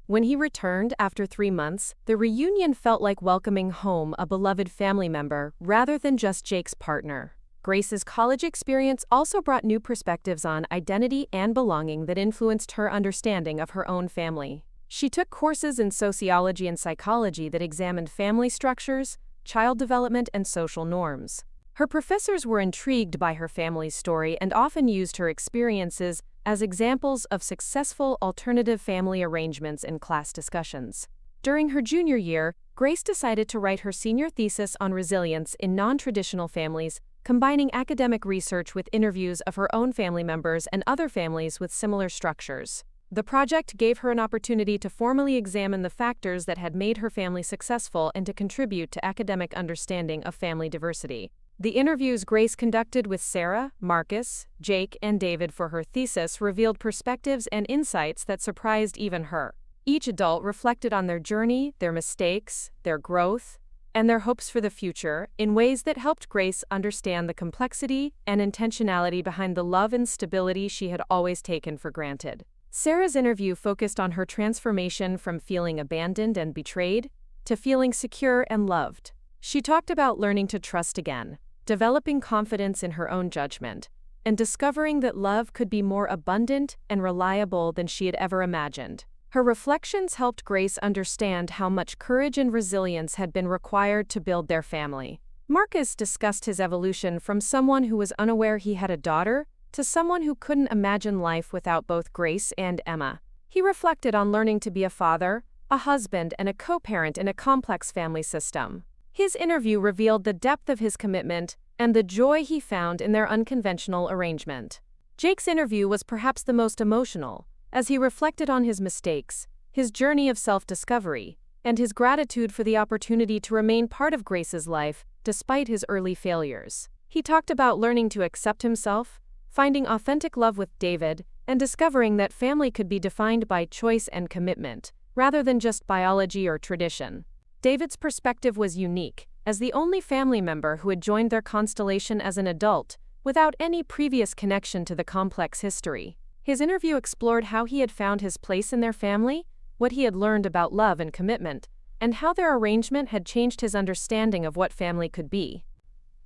When he returned after 3 months, the reunion felt like welcoming home a beloved family member rather than just Jake's partner. Grace's college experience also brought new perspectives on identity and belonging that influenced her understanding of her own family. She took courses in sociology and psychology that examined family structures, child development, and social norms. Her professors were intrigued by her family's story and often used her experiences as examples of successful alternative family arrangements in class discussions. During her junior year, Grace decided to write her senior thesis on resilience in non-traditional families, combining academic research with interviews of her own family members and other families with similar structures. The project gave her an opportunity to formally examine the factors that had made her family successful and to contribute to academic understanding of family diversity. The interviews Grace conducted with Sarah, Marcus, Jake, and David for her thesis revealed perspectives and insights that surprised even her. Each adult reflected on their journey, their mistakes, their growth, and their hopes for the future in ways that helped Grace understand the complexity and intentionality behind the love and stability she had always taken for granted. Sarah's interview focused on her transformation from feeling abandoned and betrayed to feeling secure and loved. She talked about learning to trust again, developing confidence in her own judgment, and discovering that love could be more abundant and reliable than she had ever imagined. Her reflections helped Grace understand how much courage and resilience had been required to build their family. Marcus discussed his evolution from someone who was unaware he had a daughter to someone who couldn't imagine life without both Grace and Emma. He reflected on learning to be a father, a husband, and a co-parent in a complex family system. His interview revealed the depth of his commitment and the joy he found in their unconventional arrangement. Jake's interview was perhaps the most emotional, as he reflected on his mistakes, his journey of self-discovery, and his gratitude for the opportunity to remain part of Grace's life despite his early failures. He talked about learning to accept himself, finding authentic love with David, and discovering that family could be defined by choice and commitment, rather than just biology or tradition. David's perspective was unique, as the only family member who had joined their constellation as an adult, without any previous connection to the complex history. His interview explored how he had found his place in their family, what he had learned about love and commitment, and how their arrangement had changed his understanding of what family could be.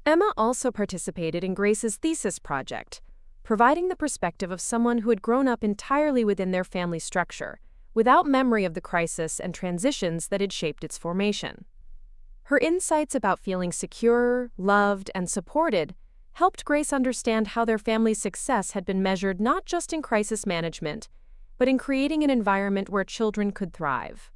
Emma also participated in Grace's thesis project, providing the perspective of someone who had grown up entirely within their family structure, without memory of the crisis and transitions that had shaped its formation. Her insights about feeling secure, loved, and supported helped Grace understand how their family's success had been measured not just in crisis management, but in creating an environment where children could thrive.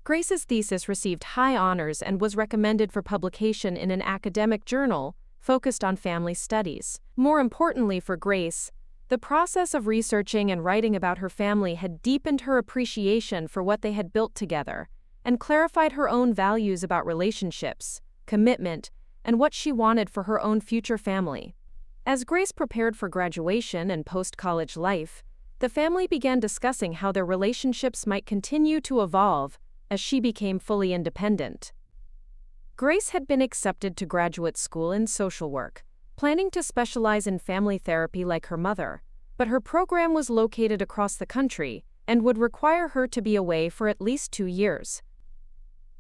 Grace's thesis received high honors and was recommended for publication in an academic journal focused on family studies. More importantly for Grace, the process of researching and writing about her family had deepened her appreciation for what they had built together, and clarified her own values about relationships, commitment, and what she wanted for her own future family. As Grace prepared for graduation and post-college life, the family began discussing how their relationships might continue to evolve as she became fully independent. Grace had been accepted to graduate school in social work, planning to specialize in family therapy like her mother, but her program was located across the country and would require her to be away for at least 2 years.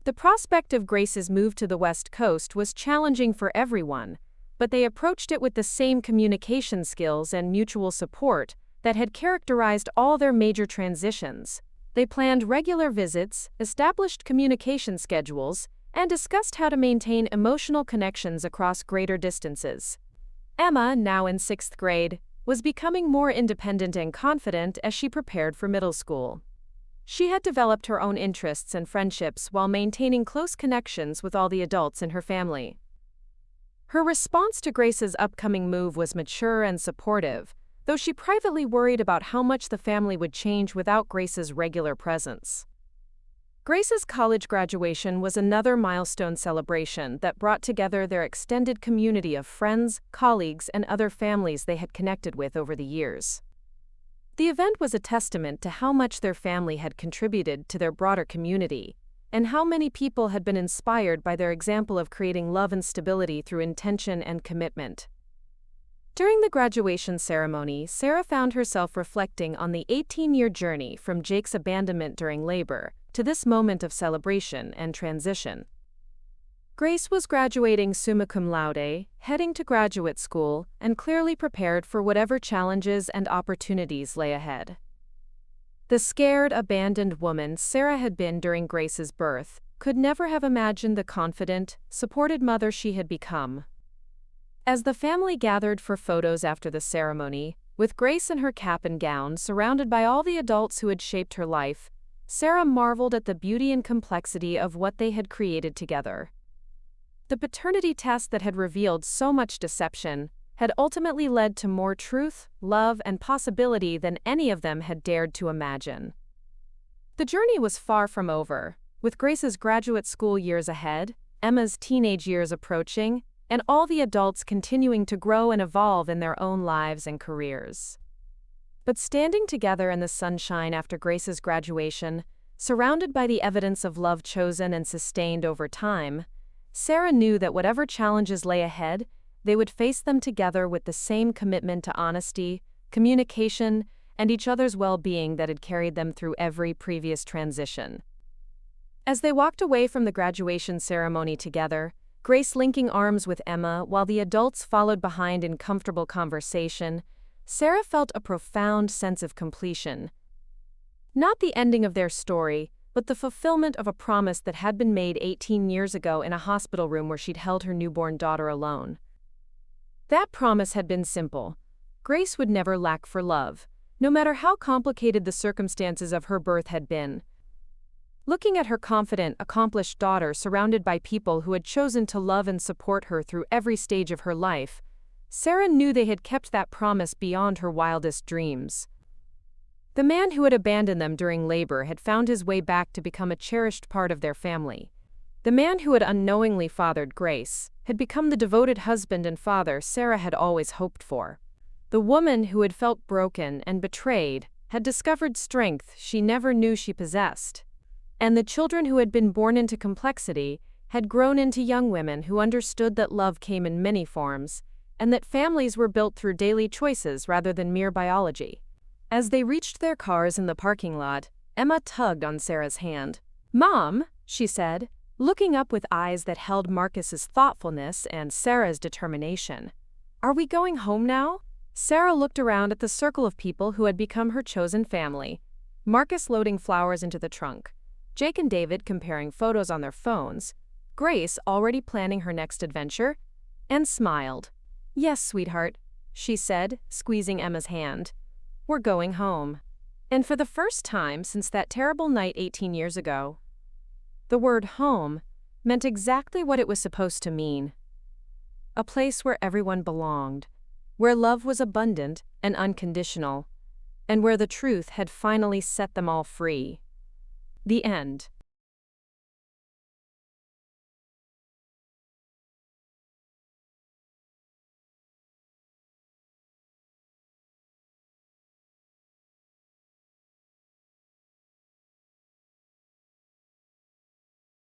The prospect of Grace's move to the West Coast was challenging for everyone, but they approached it with the same communication skills and mutual support that had characterized all their major transitions. They planned regular visits, established communication schedules, and discussed how to maintain emotional connections across greater distances. Emma, now in 6th grade, was becoming more independent and confident as she prepared for middle school. She had developed her own interests and friendships while maintaining close connections with all the adults in her family. Her response to Grace's upcoming move was mature and supportive, though she privately worried about how much the family would change without Grace's regular presence. Grace's college graduation was another milestone celebration that brought together their extended community of friends, colleagues, and other families they had connected with over the years. The event was a testament to how much their family had contributed to their broader community, and how many people had been inspired by their example of creating love and stability through intention and commitment. During the graduation ceremony, Sarah found herself reflecting on the 18-year journey from Jake's abandonment during labor to this moment of celebration and transition. Grace was graduating summa cum laude, heading to graduate school, and clearly prepared for whatever challenges and opportunities lay ahead. The scared, abandoned woman Sarah had been during Grace's birth could never have imagined the confident, supported mother she had become. As the family gathered for photos after the ceremony, with Grace in her cap and gown surrounded by all the adults who had shaped her life, Sarah marveled at the beauty and complexity of what they had created together. The paternity test that had revealed so much deception had ultimately led to more truth, love, and possibility than any of them had dared to imagine. The journey was far from over, with Grace's graduate school years ahead, Emma's teenage years approaching, and all the adults continuing to grow and evolve in their own lives and careers. But standing together in the sunshine after Grace's graduation, surrounded by the evidence of love chosen and sustained over time, Sarah knew that whatever challenges lay ahead, they would face them together with the same commitment to honesty, communication, and each other's well-being that had carried them through every previous transition. As they walked away from the graduation ceremony together, Grace linking arms with Emma while the adults followed behind in comfortable conversation, Sarah felt a profound sense of completion. Not the ending of their story, but the fulfillment of a promise that had been made 18 years ago in a hospital room where she'd held her newborn daughter alone. That promise had been simple. Grace would never lack for love, no matter how complicated the circumstances of her birth had been. Looking at her confident, accomplished daughter surrounded by people who had chosen to love and support her through every stage of her life, Sarah knew they had kept that promise beyond her wildest dreams. The man who had abandoned them during labor had found his way back to become a cherished part of their family. The man who had unknowingly fathered Grace had become the devoted husband and father Sarah had always hoped for. The woman who had felt broken and betrayed had discovered strength she never knew she possessed. And the children who had been born into complexity had grown into young women who understood that love came in many forms, and that families were built through daily choices rather than mere biology. As they reached their cars in the parking lot, Emma tugged on Sarah's hand. "Mom," she said, looking up with eyes that held Marcus's thoughtfulness and Sarah's determination. "Are we going home now?" Sarah looked around at the circle of people who had become her chosen family. Marcus loading flowers into the trunk, Jake and David comparing photos on their phones, Grace already planning her next adventure, and smiled. "Yes, sweetheart," she said, squeezing Emma's hand. "We're going home." And for the first time since that terrible night 18 years ago, the word home meant exactly what it was supposed to mean. A place where everyone belonged, where love was abundant and unconditional, and where the truth had finally set them all free. The end.